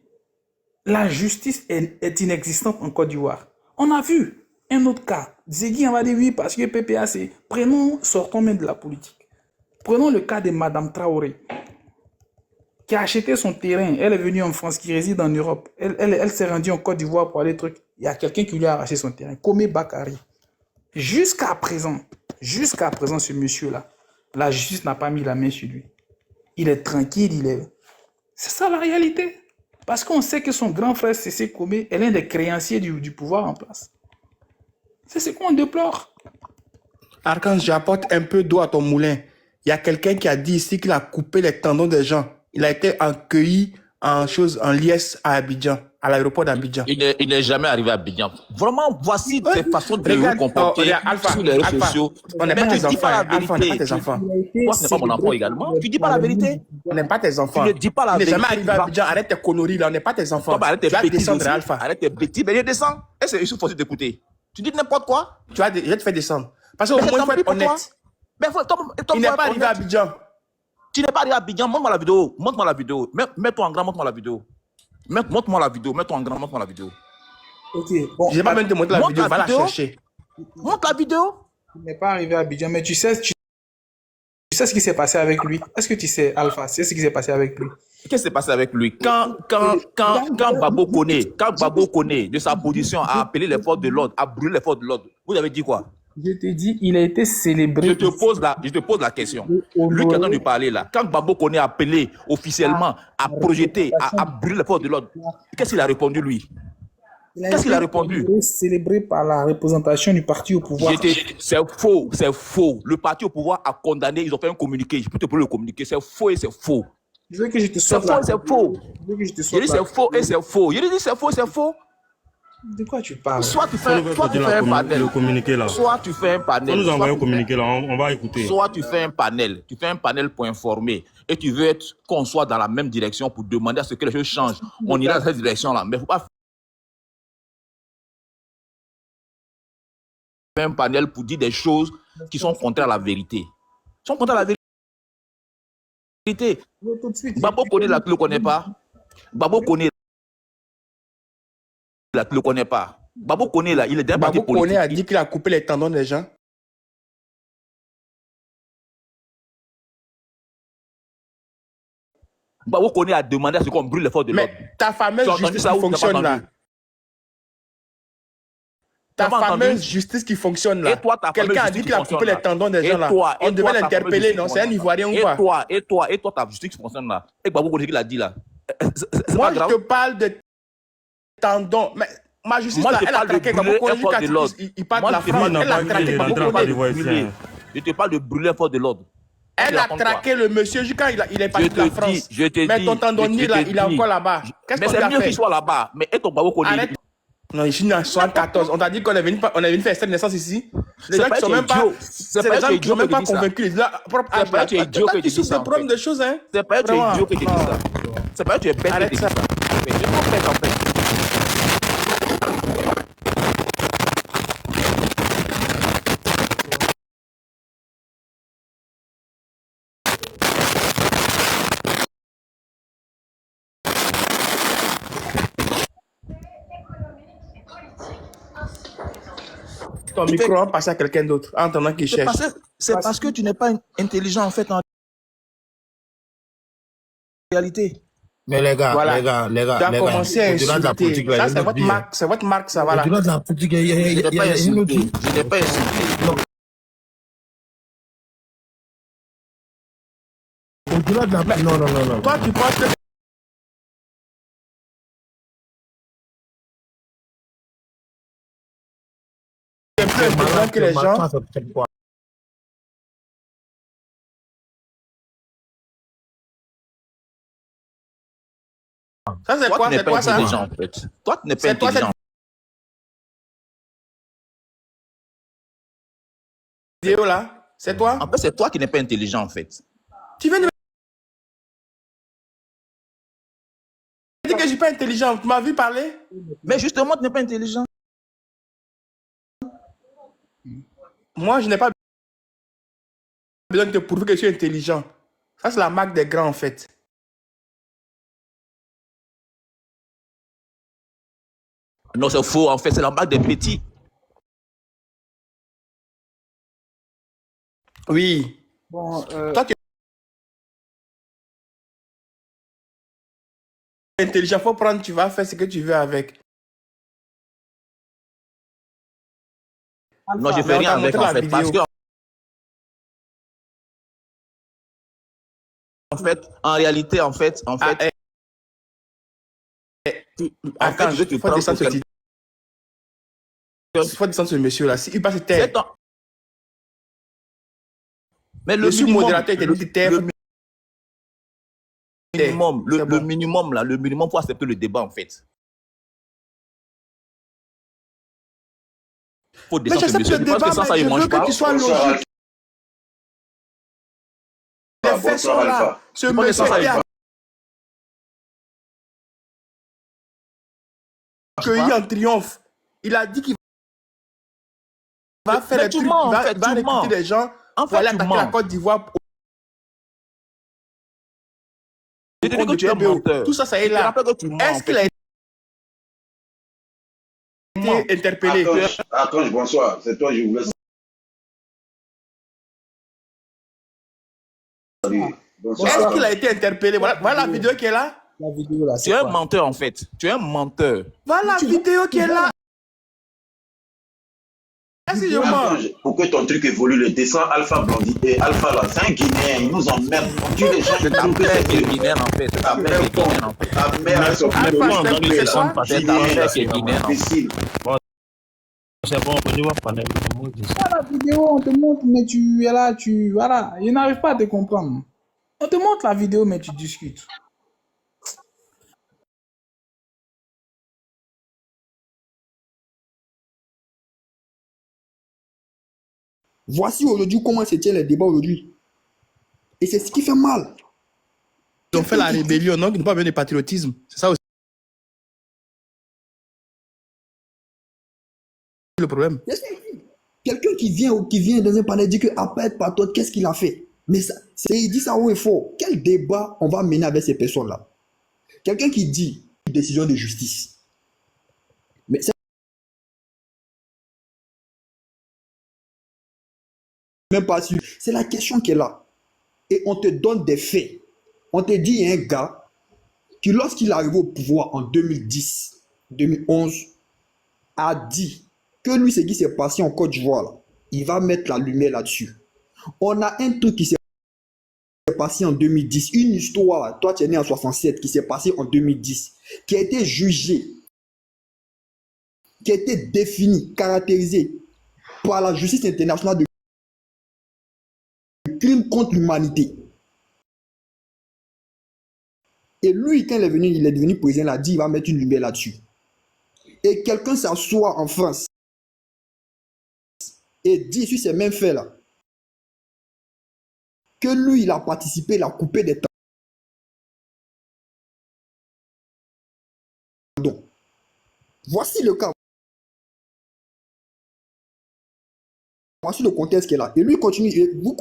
la justice est inexistante en Côte d'Ivoire. On a vu un autre cas. Ziggy, on va dire oui, parce que PPAC. Sortons même de la politique. Prenons le cas de Madame Traoré, qui a acheté son terrain. Elle est venue en France, qui réside en Europe. Elle s'est rendue en Côte d'Ivoire pour aller truc. Il y a quelqu'un qui lui a arraché son terrain. Komé Bakari. Jusqu'à présent, ce monsieur-là, la justice n'a pas mis la main sur lui. Il est tranquille, C'est ça la réalité. Parce qu'on sait que son grand frère, Cécile Komé, est l'un des créanciers du pouvoir en place. C'est ce qu'on déplore. Archange, j'apporte un peu d'eau à ton moulin. Il y a quelqu'un qui a dit ici qu'il a coupé les tendons des gens. Il a été accueilli en liesse à Abidjan, à l'aéroport d'Abidjan. Il n'est jamais arrivé à Abidjan. Vraiment, voici Ouais. ces façons de vous Regarde, comporter regarde, Alpha, sur les réseaux Alpha, sociaux. on n'est Mais pas tu tes dis enfants, pas la hein. Alpha, on n'est pas vérité. tes enfants. Toi, ce n'est pas mon enfant également. Tu dis pas la vérité. On n'est pas tes Tu enfants. ne dis pas la Il n'est vérité. jamais arrivé à Abidjan. Arrête tes conneries là, on n'est pas tes enfants. Toi, bah, arrête tes Tu vas bêtises descendre, aussi. Alpha. Arrête tes bêtises. Mais je descends. Et c'est forcé d'écouter. Tu dis n'importe quoi. Je vais te faire descendre. Parce qu'au Mais moins, il tant faut pis être pour toi. honnête. Mais Il n'est pas arrivé à Abidjan. Tu n'es pas arrivé à Abidjan. Montre-moi la vidéo. Montre-moi la vidéo. Mets-toi en grand, montre-moi la vidéo. Montre-moi la vidéo. Mets-toi en grand, montre-moi la vidéo. Ok, bon, Je n'ai pas même te montrer la Montre vidéo, la va la vidéo. chercher. Montre la vidéo. il n'est pas arrivé à Abidjan, mais tu sais ce qui s'est passé avec lui. Est-ce que tu sais, Alpha, c'est ce qui s'est passé avec lui? Qu'est-ce qui s'est passé avec lui? Quand Babo connaît de sa position à appeler les forces de l'ordre, à brûler les forces de l'ordre, vous avez dit quoi? Je te dis, il a été célébré. Je te pose la question. Lui qui est en train de parler là, quand Babo connaît a appelé officiellement à projeter, à brûler les forces de l'ordre, qu'est-ce qu'il a répondu lui? Qu'est-ce qu'il a répondu? Célébré par la représentation du parti au pouvoir. C'est faux, c'est faux. Le parti au pouvoir a condamné, ils ont fait un communiqué. Je peux te prendre le communiqué, c'est faux et c'est faux. Je veux que je te C'est sorte faux là. et c'est faux. Je veux que je te Je sorte dis là. c'est faux et c'est faux. Je dis c'est faux, c'est faux. De quoi tu parles? Soit tu fais On nous un panel. le communiqué là. Soit tu fais un On panel. nous soit envoie un tu communiqué là, on va écouter. Soit tu fais un panel. Tu fais un panel pour informer. Et tu veux qu'on soit dans la même direction pour demander à ce que les choses changent. On ira dans cette direction-là. Mais il ne faut pas faire un panel pour dire des choses qui sont contraires à la vérité. Sont contraires à la vérité. Tout de suite. Babo connaît là, tu ne le connais pas. Babo connaît là, tu ne le connais pas. Babo connaît là, il est d'un parti Babo Koné politique. a dit qu'il a coupé les tendons des gens. Babo Koné a demandé à ce qu'on brûle les forces de l'ordre. Mais ta fameuse Tu as entendu justice ça qui ou tu n'as pas fonctionne là. entendu? Ta T'as pas fameuse entendu? justice qui fonctionne là. Et toi, ta fameuse Quelqu'un a justice dit qui qu'il a fonctionne coupé les là. tendons des Et gens là. toi, On et devait toi, ta fameuse l'interpeller, justice non? qui C'est un fonctionne Ivoirien ou là. quoi? Et toi, ta justice qui fonctionne là. Et Babou Koné qui l'a dit là. C'est Moi, pas je grave. te parle de tendons. Mais ma justice Moi, là, je te elle a parle de traqué brûler Babo un Koné force de jusqu'à l'ordre. ce qu'il parte de Moi, la je te France. parle n'a Elle a pas traqué il est en Babo train de Koné. parler d'ivoire ici, brûler. hein. Je te parle de brûler un force de l'ordre. Elle a traqué le monsieur jusqu'à il est parti de la France. Mais ton tendonnier là, il est encore là-bas. Qu'est-ce Mais qu'on lui c'est a mieux qu'il fait? soit là-bas. Mais et ton Babou Koné. Arrête. Non, ici, en 74, on t'a dit qu'on est venu faire extrait de naissance ici. Les C'est gens pas qui sont que tu es même pas, idiot. c'est C'est pas les que gens tu es qui sont même idiot pas qui dit ça. convaincus. Ils disent, ah, propre C'est pas que tu es idiot qui tu dit souffres ça, de en problème fait. de choses, hein. C'est pas que tu es Vraiment. idiot que tu dis ça. C'est pas que tu es bête que Arrête tu dis ça. ça. Mais je t'en fais en fait. Ton micro va passer à quelqu'un d'autre, en attendant qu'il cherche. C'est parce que tu n'es pas intelligent en fait en réalité. Mais les gars, Voilà. les gars, Tu as commencé à au-delà de la insulter. politique, là, il y a Ça, une c'est autre votre vie, marque, c'est votre marque, ça va là. Au-delà de la politique, il y a Je n'ai pas une autre insulté. vie. Je n'ai pas insulté. Au-delà de la... Non, non, non, non. Toi, tu penses que c'est plus intelligent que les gens. Ça, c'est Toi, quoi? tu n'es C'est pas quoi ça? intelligent en fait. Toi, tu n'es pas C'est toi, cette intelligent. vidéo là? C'est toi? En fait, c'est toi qui n'es pas intelligent en fait. Tu viens de me dire que je suis pas intelligent. Tu m'as vu parler? Mais justement, tu n'es pas intelligent. Moi, je n'ai pas besoin de te prouver que je suis intelligent. Ça, c'est la marque des grands en fait. Non, c'est faux en fait. C'est la marque des petits. Oui. Bon, Toi, tu es intelligent. Faut prendre, tu vas faire ce que tu veux avec. Non, je Mais fais on rien t'a avec montré en la fait. Parce vidéo. que en fait, en réalité, en fait, Ah, attends, je vais te il faut prendre descendre pour ce petit. Il faut descendre ce monsieur là. Si il passe c'est terre, ton- Mais je suis minimum- modérateur, il te dit de taire. le minimum, C'est le bon. minimum là, le minimum pour accepter le débat en fait. Faut Mais descendre ce j'accepte monsieur. le Tu penses débat, que sans ça, mais il je mange veux que pas? tu sois Bonsoir, logique. Les faits sont Bonsoir, là. Alpha. Ce Tu penses que monsieur sans ça, il est mange accueilli en triomphe. Il a dit qu'il va faire Mais les tu trucs, mens, il en va, fait, il va tu mens. recruter des gens En pour fait, aller tu attaquer la mens. Côte d'Ivoire Je au te dis compte que de tu es TBO. menteur. Tout ça, ça Je est te là. rappelle que tu mens. Est-ce En qu'il fait. a Tu mens. été interpellé? Archange, bonsoir. C'est toi, je voulais saluer. Bonsoir. Est-ce qu'il a Archange. été interpellé? Voilà la vidéo qui est là. La vidéo là, Tu c'est es un quoi? menteur en fait. Tu es un menteur. Voilà la vidéo qui est là. Est-ce que je mens? Archange, pour que ton truc évolue, le descend Alpha Blondie et Alpha là, c'est un Guinéen, il nous emmerde. On tue les gens, C'est il ta trouve que mère c'est qui est mieux. guinéenne en fait. C'est ta Ta mère qui est mère guinéenne en fait. Ta mère a son Alpha, de je blanc t'ai dans dit, les c'est là. quoi? C'est ta Guinéen, mère là, qui est c'est guinéenne en fait. imbécile. C'est bon, on va parler le mot de La vidéo, on te montre, mais tu es là, voilà, je n'arrive pas à te comprendre. On te montre la vidéo, mais tu discutes. Voici aujourd'hui comment se tient les débats aujourd'hui. Et c'est ce qui fait mal. Ils ont fait la rébellion, non? Ils n'ont pas besoin de patriotisme. C'est ça aussi le problème. Quelqu'un qui vient dans un panel dit que après être patriote, qu'est-ce qu'il a fait? Mais ça, il dit ça haut et fort. Quel débat on va mener avec ces personnes-là? Quelqu'un qui dit une décision de justice. Mais c'est même pas sûr. C'est la question qui est là. Et on te donne des faits. On te dit, il y a un gars qui, lorsqu'il est arrivé au pouvoir en 2010, 2011, a dit que lui, ce qui s'est passé en Côte d'Ivoire, là, il va mettre la lumière là-dessus. On a un truc qui s'est passé en 2010, une histoire, toi tu es né en 67, qui s'est passé en 2010, qui a été jugée, qui a été définie, caractérisée par la justice internationale de crime contre l'humanité. Et lui, quand il est devenu président, il a dit il va mettre une lumière là-dessus. Et quelqu'un s'assoit en France et dit sur ces mêmes faits-là que lui, il a participé, il a coupé des tendons. Voici le cas. Voici le contexte qui est là. Et lui continue, et vous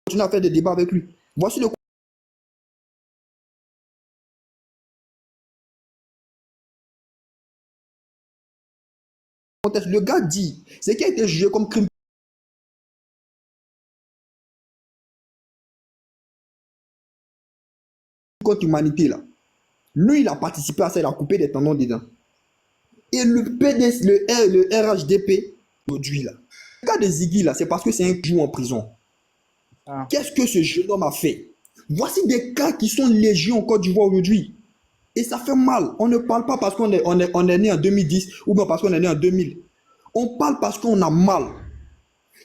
continuez à faire des débats avec lui. Voici le contexte. Le gars dit, ce qui a été jugé comme crime contre l'humanité là. Lui, il a participé à ça, il a coupé des tendons dedans. Et le PDS, le RHDP, aujourd'hui là. Le cas de Ziggy là, c'est parce que c'est un jour en prison. Ah. Qu'est-ce que ce jeune homme a fait? Voici des cas qui sont légion en Côte d'Ivoire aujourd'hui. Et ça fait mal. On ne parle pas parce qu'on est né en 2010 ou bien parce qu'on est né en 2000. On parle parce qu'on a mal.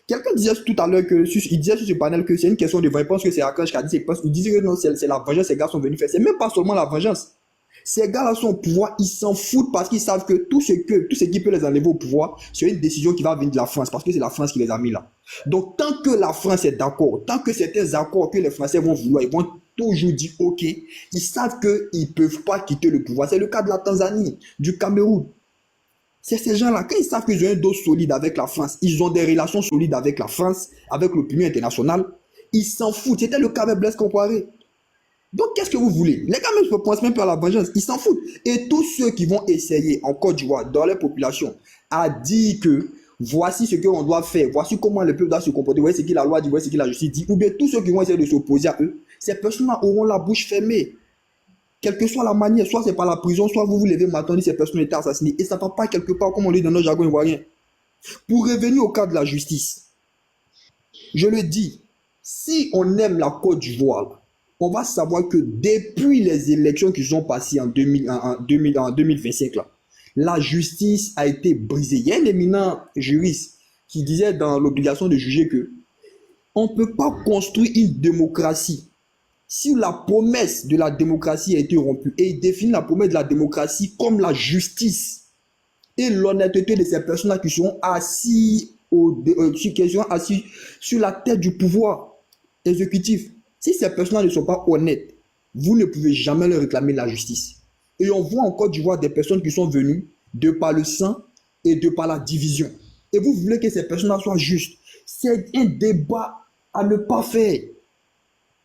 Quelqu'un disait tout à l'heure il disait sur ce panel que c'est une question de vengeance. Je pense que c'est Archange qui a dit, il disait que non, c'est la vengeance que ces gars sont venus faire. C'est même pas seulement la vengeance. Ces gars-là sont au pouvoir, ils s'en foutent parce qu'ils savent que tout ce qui peut les enlever au pouvoir, c'est une décision qui va venir de la France parce que c'est la France qui les a mis là. Donc, tant que la France est d'accord, tant que certains accords que les Français vont vouloir, ils vont toujours dire OK, ils savent qu'ils ne peuvent pas quitter le pouvoir. C'est le cas de la Tanzanie, du Cameroun. C'est ces gens-là, quand ils savent qu'ils ont un dos solide avec la France, ils ont des relations solides avec la France, avec l'opinion internationale, ils s'en foutent. C'était le cas avec Blaise Compaoré. Donc, qu'est-ce que vous voulez? Les gars ne pensent même pas à la vengeance. Ils s'en foutent. Et tous ceux qui vont essayer en Côte d'Ivoire, dans leur population, à dire que voici ce qu'on doit faire, voici comment le peuple doit se comporter, voici ce que la loi dit, voici ce que la justice dit, ou bien tous ceux qui vont essayer de s'opposer à eux, ces personnes-là auront la bouche fermée. Quelle que soit la manière, soit c'est par la prison, soit vous vous levez maintenant, ces personnes étaient assassinées. Et ça ne va pas quelque part, comme on dit dans notre jargon ivoirien. Pour revenir au cas de la justice, je le dis, si on aime la Côte d'Ivoire, on va savoir que depuis les élections qui sont passées en 2025, là, la justice a été brisée. Il y a un éminent juriste qui disait dans l'obligation de juger que on ne peut pas construire une démocratie si la promesse de la démocratie a été rompue. Et il définit la promesse de la démocratie comme la justice et l'honnêteté de ces personnes-là qui seront assis sur la tête du pouvoir exécutif. Si ces personnes-là ne sont pas honnêtes, vous ne pouvez jamais leur réclamer la justice. Et on voit en Côte d'Ivoire des personnes qui sont venues de par le sang et de par la division. Et vous voulez que ces personnes-là soient justes. C'est un débat à ne pas faire.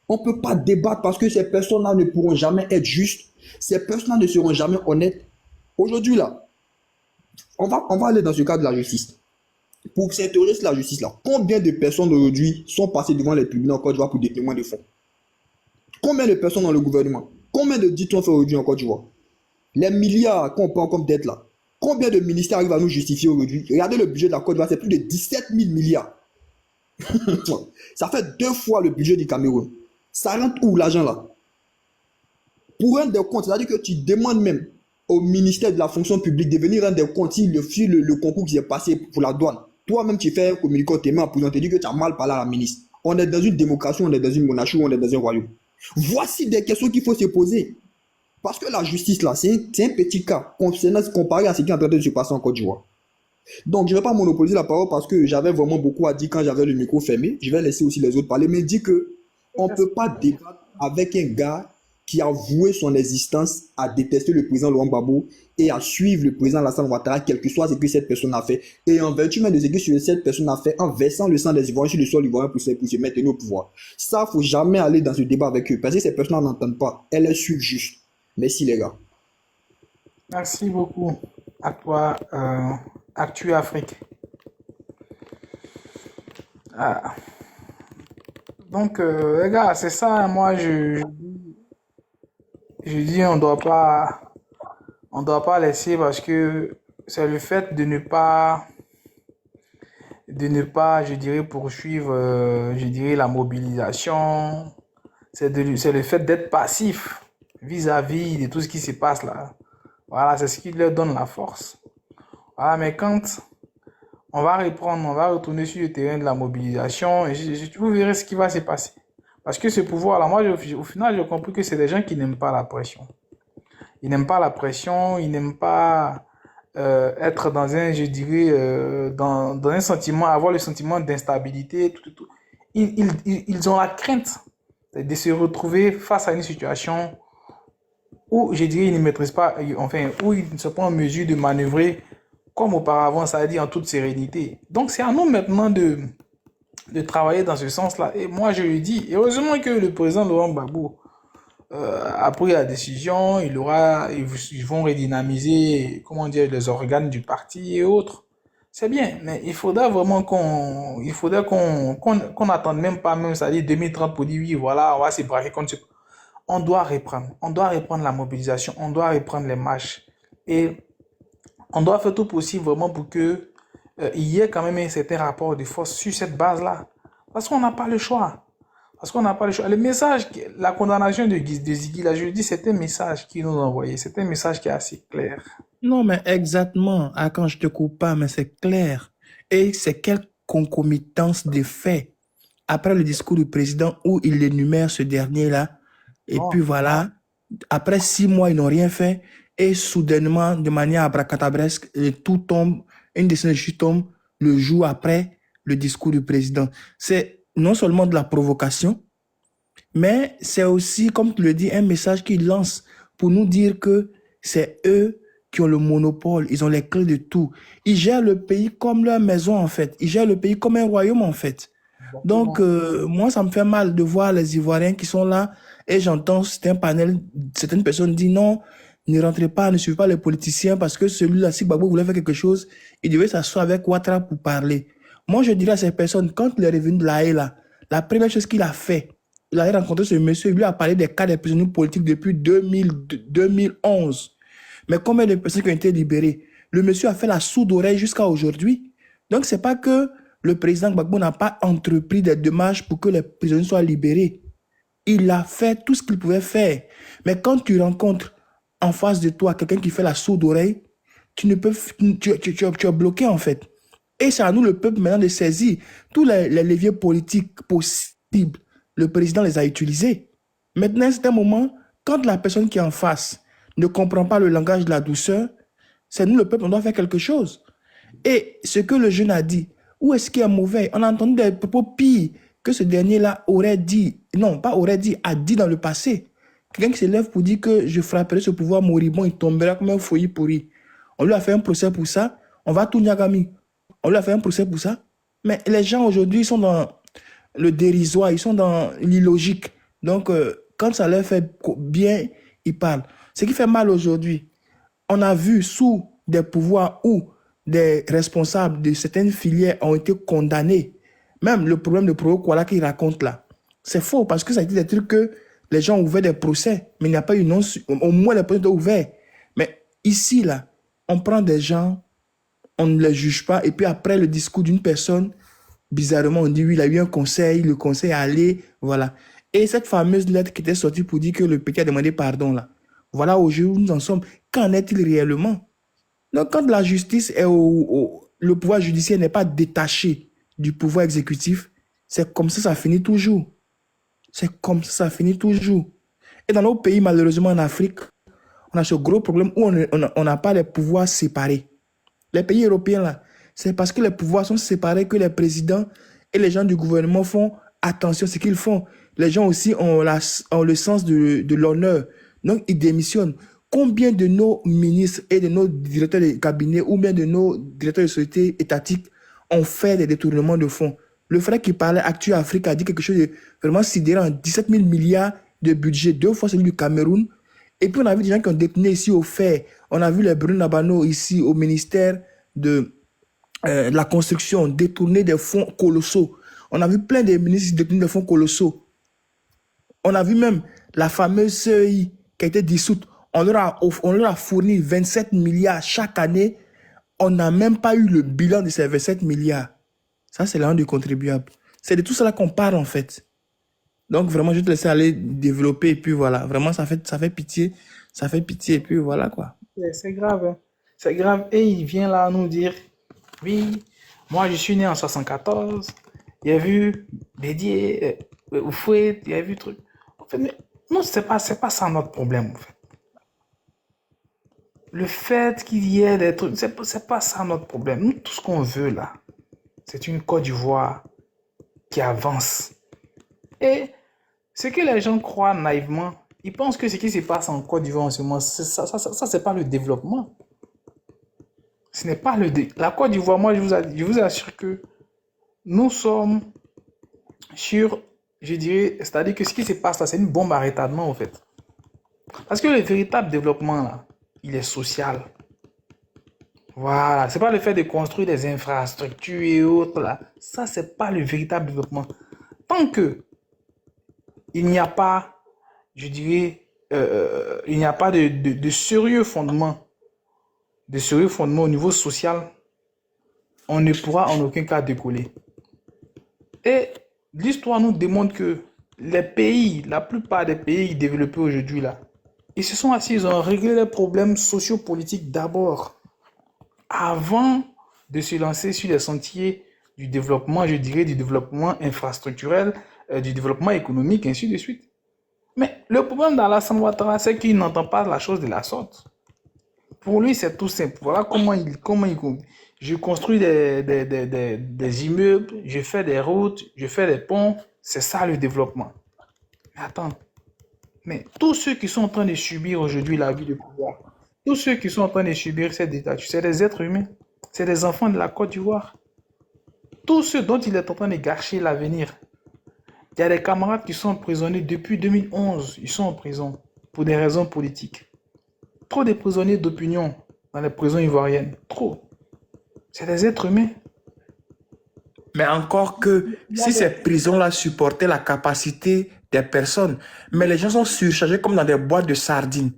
On ne peut pas débattre parce que ces personnes-là ne pourront jamais être justes. Ces personnes-là ne seront jamais honnêtes. Aujourd'hui, là, on va aller dans ce cadre de la justice. Pour s'interroger sur la justice, là, combien de personnes aujourd'hui sont passées devant les tribunaux en Côte d'Ivoire pour des témoins de fonds? Combien de personnes dans le gouvernement? Combien de dits on fait aujourd'hui en Côte d'Ivoire? Les milliards qu'on prend comme dette là. Combien de ministères arrivent à nous justifier aujourd'hui? Regardez le budget de la Côte d'Ivoire, c'est plus de 17 000 milliards. Ça fait 2 fois le budget du Cameroun. Ça rentre où l'argent là? Pour rendre des comptes, c'est-à-dire que tu demandes même au ministère de la fonction publique de venir rendre des comptes si le concours qui s'est passé pour la douane. Toi-même, tu fais un communiqué, tes mains en prison, tu dis que tu as mal parlé à la ministre. On est dans une démocratie, on est dans une monarchie, on est dans un royaume. Voici des questions qu'il faut se poser. Parce que la justice là, c'est un petit cas comparé à ce qui est en train de se passer en Côte d'Ivoire. Donc, je ne vais pas monopoliser la parole parce que j'avais vraiment beaucoup à dire quand j'avais le micro fermé. Je vais laisser aussi les autres parler, mais dit que on ne peut pas débattre avec un gars qui a voué son existence à détester le président Laurent Gbagbo et à suivre le président Alassane Ouattara, quel que soit ce que cette personne a fait. Et en vertu même de ce que cette personne a fait, en versant le sang des Ivoiriens sur le sol ivoirien pour se maintenir au pouvoir. Ça, il ne faut jamais aller dans ce débat avec eux parce que ces personnes n'entendent pas. Elles les suivent juste. Merci les gars. Merci beaucoup à toi, Actu Afrique. Ah. Donc, les gars, c'est ça, moi, je dis, on doit pas laisser parce que c'est le fait de ne pas, je dirais, poursuivre, je dirais, la mobilisation. C'est le fait d'être passif vis-à-vis de tout ce qui se passe là. Voilà, c'est ce qui leur donne la force. Voilà, mais quand on va retourner sur le terrain de la mobilisation, et vous verrez ce qui va se passer. Parce que ce pouvoir-là, moi, au final, j'ai compris que c'est des gens qui n'aiment pas la pression. Ils n'aiment pas la pression, ils n'aiment pas être dans un, je dirais, dans un sentiment, avoir le sentiment d'instabilité, tout. Ils ont la crainte de se retrouver face à une situation où, je dirais, ils ne maîtrisent pas, enfin, où ils ne sont pas en mesure de manœuvrer comme auparavant, ça a dit en toute sérénité. Donc, c'est à nous maintenant de travailler dans ce sens-là. Et moi, je le dis, heureusement que le président Laurent Gbagbo a pris la décision, ils vont redynamiser, comment dire, les organes du parti et autres. C'est bien, mais il faudra vraiment qu'on n'attende même pas, même, ça dit 2030 pour dire oui, voilà, on va se braquer contre ce. On doit reprendre la mobilisation, on doit reprendre les marches. Et on doit faire tout possible vraiment pour que il y ait quand même un certain rapport de force sur cette base-là. Parce qu'on n'a pas le choix. Le message, la condamnation de Ziggy, là, je le dis, c'est un message qu'il nous a envoyé. C'est un message qui est assez clair. Non, mais exactement. Ah, quand je te coupe pas, mais c'est clair. Et c'est quelle concomitance des faits. Après le discours du président où il énumère ce dernier-là, et puis voilà, après 6 mois, ils n'ont rien fait. Et soudainement, de manière abracadabresque, tout tombe, une décision de chute tombe le jour après le discours du président. C'est non seulement de la provocation, mais c'est aussi, comme tu le dis, un message qu'il lance pour nous dire que c'est eux qui ont le monopole, ils ont les clés de tout. Ils gèrent le pays comme leur maison, en fait. Ils gèrent le pays comme un royaume, en fait. Donc, moi, ça me fait mal de voir les Ivoiriens qui sont là et j'entends certaines personnes disent non, ne rentrez pas, ne suivez pas les politiciens parce que celui-là, si Gbagbo voulait faire quelque chose, il devait s'asseoir avec Ouattara pour parler. Moi, je dirais à ces personnes, quand il est revenu de La Haye, là, la première chose qu'il a fait, il a rencontré ce monsieur, il lui a parlé des cas des prisonniers politiques depuis 2011. Mais combien de personnes qui ont été libérées? Le monsieur a fait la sourde oreille jusqu'à aujourd'hui. Donc, c'est pas que le président Gbagbo n'a pas entrepris des démarches pour que les prisonniers soient libérés. Il a fait tout ce qu'il pouvait faire. Mais quand tu rencontres en face de toi quelqu'un qui fait la sourde oreille, tu es bloqué en fait. Et c'est à nous, le peuple, maintenant, de saisir tous les leviers politiques possibles. Le président les a utilisés. Maintenant, c'est un moment, quand la personne qui est en face ne comprend pas le langage de la douceur, c'est nous, le peuple, on doit faire quelque chose. Et ce que le jeune a dit, où est-ce qu'il est mauvais? On a entendu des propos pires que ce dernier-là aurait dit, non, pas aurait dit, a dit dans le passé. Quelqu'un qui se lève pour dire que je frapperai ce pouvoir moribond, il tombera comme un fouillis pourri. On lui a fait un procès pour ça. On va tout Niagami. On lui a fait un procès pour ça. Mais les gens aujourd'hui, ils sont dans le dérisoire, ils sont dans l'illogique. Donc, quand ça leur fait bien, ils parlent. Ce qui fait mal aujourd'hui, on a vu sous des pouvoirs où des responsables de certaines filières ont été condamnés. Même le problème de Pro Kuala qu'il raconte là, c'est faux parce que ça a été des trucs que les gens ont ouvert des procès, mais il n'y a pas eu non, au moins les procès sont ouverts. Mais ici là, on prend des gens, on ne les juge pas, et puis après le discours d'une personne, bizarrement on dit oui, il a eu un conseil, le conseil est allé, voilà. Et cette fameuse lettre qui était sortie pour dire que le petit a demandé pardon là, voilà au jour où nous en sommes. Qu'en est-il réellement? Donc quand la justice est le pouvoir judiciaire n'est pas détaché du pouvoir exécutif, c'est comme ça finit toujours. C'est comme ça finit toujours. Et dans nos pays, malheureusement en Afrique, on a ce gros problème où on n'a pas les pouvoirs séparés. Les pays européens, là, c'est parce que les pouvoirs sont séparés que les présidents et les gens du gouvernement font attention à ce qu'ils font. Les gens aussi ont le sens de l'honneur. Donc, ils démissionnent. Combien de nos ministres et de nos directeurs de cabinet ou bien de nos directeurs de société étatiques ont fait des détournements de fonds? Le frère qui parlait Actu Afrique a dit quelque chose de vraiment sidérant. 17 000 milliards de budget, 2 fois celui du Cameroun. Et puis on a vu des gens qui ont détenu ici au fait. On a vu les Bruno Nabano ici au ministère de la construction détourner des fonds colossaux. On a vu plein de ministres détourner des fonds colossaux. On a vu même la fameuse CEI qui a été dissoute. On leur a fourni 27 milliards chaque année. On n'a même pas eu le bilan de ces 27 milliards. Ça, c'est l'argent du contribuable. C'est de tout cela qu'on parle en fait. Donc vraiment, je vais te laisser aller développer et puis voilà. Vraiment, ça fait pitié. Ça fait pitié et puis voilà quoi. C'est grave, hein. C'est grave. Et il vient là nous dire, oui, moi je suis né en 74, il a vu Dédié, Oufouet, il a vu truc. En fait, mais non, c'est pas ça notre problème en fait. Le fait qu'il y ait des trucs, c'est pas ça notre problème. Nous, tout ce qu'on veut là, c'est une Côte d'Ivoire qui avance. Et ce que les gens croient naïvement, ils pensent que ce qui se passe en Côte d'Ivoire en ce moment, ça c'est pas le développement. Ce n'est pas la Côte d'Ivoire, moi je vous assure que nous sommes sur, je dirais, c'est-à-dire que ce qui se passe là, c'est une bombe à retardement en fait. Parce que le véritable développement là, il est social. Voilà, c'est pas le fait de construire des infrastructures et autres là. Ça, c'est pas le véritable développement. Tant que il n'y a pas, je dirais, il n'y a pas de sérieux fondement, au niveau social, on ne pourra en aucun cas décoller. Et l'histoire nous démontre que les pays, la plupart des pays développés aujourd'hui là, ils se sont assis, ils ont réglé les problèmes sociopolitiques d'abord, avant de se lancer sur les sentiers du développement, je dirais, du développement infrastructurel, du développement économique, ainsi de suite. Mais le problème d'Alassane Ouattara, c'est qu'il n'entend pas la chose de la sorte. Pour lui, c'est tout simple. Voilà comment il je construis des immeubles, je fais des routes, je fais des ponts. C'est ça le développement. Mais attends. Mais tous ceux qui sont en train de subir aujourd'hui la vie de pouvoir, tous ceux qui sont en train de subir cette dictature, c'est des êtres humains. C'est des enfants de la Côte d'Ivoire. Tous ceux dont il est en train de gâcher l'avenir. Il y a des camarades qui sont emprisonnés depuis 2011. Ils sont en prison pour des raisons politiques. Trop de prisonniers d'opinion dans les prisons ivoiriennes. Trop. C'est des êtres humains. Mais encore que si ces prisons-là supportaient la capacité des personnes, mais les gens sont surchargés comme dans des boîtes de sardines.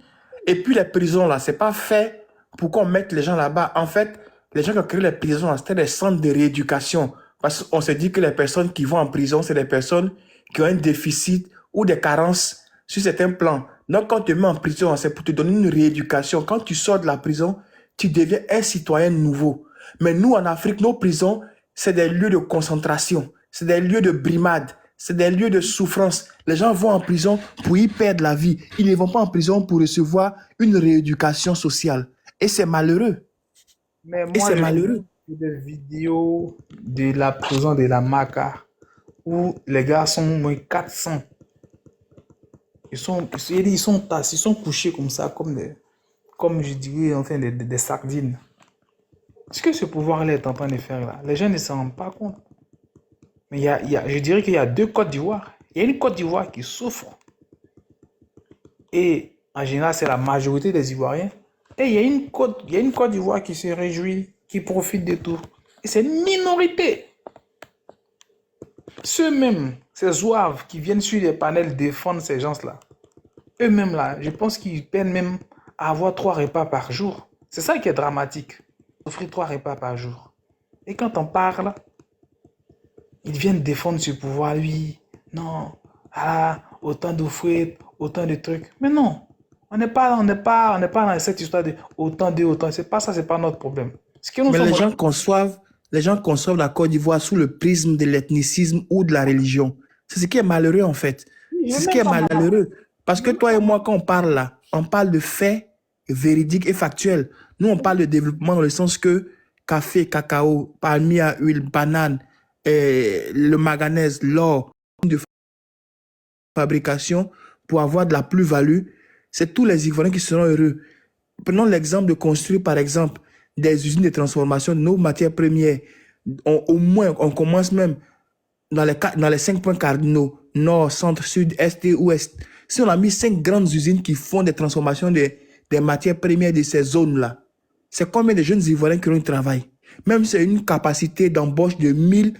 Et puis les prisons-là, c'est pas fait pour qu'on mette les gens là-bas. En fait, les gens qui ont créé les prisons, c'était des centres de rééducation. Parce qu'on s'est dit que les personnes qui vont en prison, c'est des personnes qui ont un déficit ou des carences sur certains plans. Donc, quand tu te mets en prison, c'est pour te donner une rééducation. Quand tu sors de la prison, tu deviens un citoyen nouveau. Mais nous, en Afrique, nos prisons, c'est des lieux de concentration, c'est des lieux de brimade, c'est des lieux de souffrance. Les gens vont en prison pour y perdre la vie. Ils ne vont pas en prison pour recevoir une rééducation sociale. Et c'est malheureux. Mais Et moi, c'est j'ai malheureux. vu des vidéos de la prison de la Maca où les gars sont au moins 400. Ils sont tassés, ils sont couchés comme ça, comme je dirais, enfin, des sardines. Ce que ce pouvoir-là est en train de faire là, les gens ne s'en rendent pas compte. Mais je dirais qu'il y a deux Côtes d'Ivoire. Il y a une Côte d'Ivoire qui souffre. Et en général, c'est la majorité des Ivoiriens. Et il y a une Côte d'Ivoire qui se réjouit, qui profite de tout. Et c'est une minorité. Ceux-mêmes, ces zouaves qui viennent sur les panels défendre ces gens-là, eux-mêmes là, je pense qu'ils peinent même à avoir 3 repas par jour. C'est ça qui est dramatique. Offrir 3 repas par jour. Et quand on parle, ils viennent défendre ce pouvoir, lui. Non, autant d'offrir, autant de trucs. Mais non, on n'est pas dans cette histoire de autant. C'est pas ça, c'est pas notre problème. Ce que nous Mais sommes les gens conçoivent la Côte d'Ivoire sous le prisme de l'ethnicisme ou de la religion. C'est ce qui est malheureux, en fait. C'est ce qui est malheureux. Parce que toi et moi, quand on parle là, on parle de faits véridiques et factuels. Nous, on parle de développement dans le sens que café, cacao, palmier à huile, banane, le manganèse, l'or, de fabrication pour avoir de la plus-value, c'est tous les Ivoiriens qui seront heureux. Prenons l'exemple de construire, par exemple, des usines de transformation de nos matières premières. Au moins, on commence même dans les 5 points cardinaux, nord, centre, sud, est et ouest. Si on a mis 5 grandes usines qui font des transformations des matières premières de ces zones-là, c'est combien de jeunes Ivoiriens qui ont du travail? Même si c'est une capacité d'embauche de 1000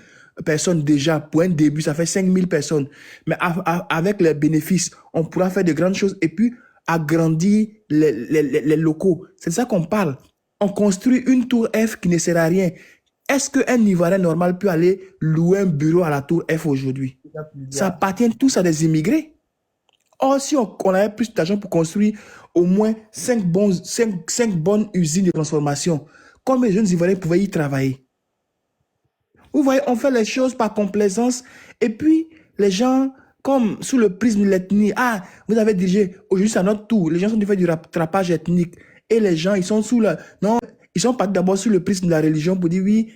personnes déjà, pour un début, ça fait 5000 personnes. Mais avec les bénéfices, on pourra faire de grandes choses et puis agrandir les locaux. C'est de ça qu'on parle. On construit une tour F qui ne sert à rien. Est-ce qu'un Ivoirien normal peut aller louer un bureau à la tour F aujourd'hui? Ça appartient tous à des immigrés. Or, si on avait plus d'argent pour construire au moins 5 bonnes usines de transformation, combien de jeunes Ivoiriens pouvaient y travailler? Vous voyez, on fait les choses par complaisance et puis les gens, comme sous le prisme de l'ethnie, vous avez dirigé, aujourd'hui c'est à notre tour, les gens sont en train de faire du rattrapage ethnique et les gens, ils sont ils sont pas d'abord sous le prisme de la religion pour dire oui,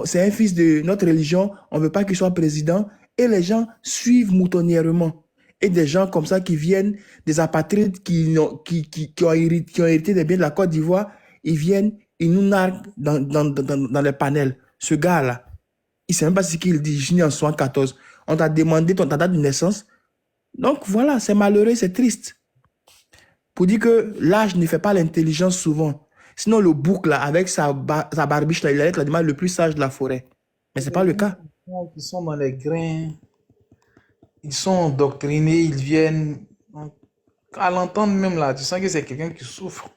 c'est un fils de notre religion, on ne veut pas qu'il soit président et les gens suivent moutonnièrement. Et des gens comme ça qui viennent, des apatrides qui ont hérité des biens de la Côte d'Ivoire, ils viennent, ils nous narguent dans les panels. Ce gars-là, il ne sait même pas ce qu'il dit. Je suis né en 74. On t'a demandé ta date de naissance. Donc voilà, c'est malheureux, c'est triste. Pour dire que l'âge ne fait pas l'intelligence souvent. Sinon, le bouc, là, avec sa barbiche, là, il allait être l'animal le plus sage de la forêt. Mais ce n'est pas le cas. qui sont dans les grains, ils sont endoctrinés, ils viennent. Donc, à l'entendre même là, tu sens que c'est quelqu'un qui souffre.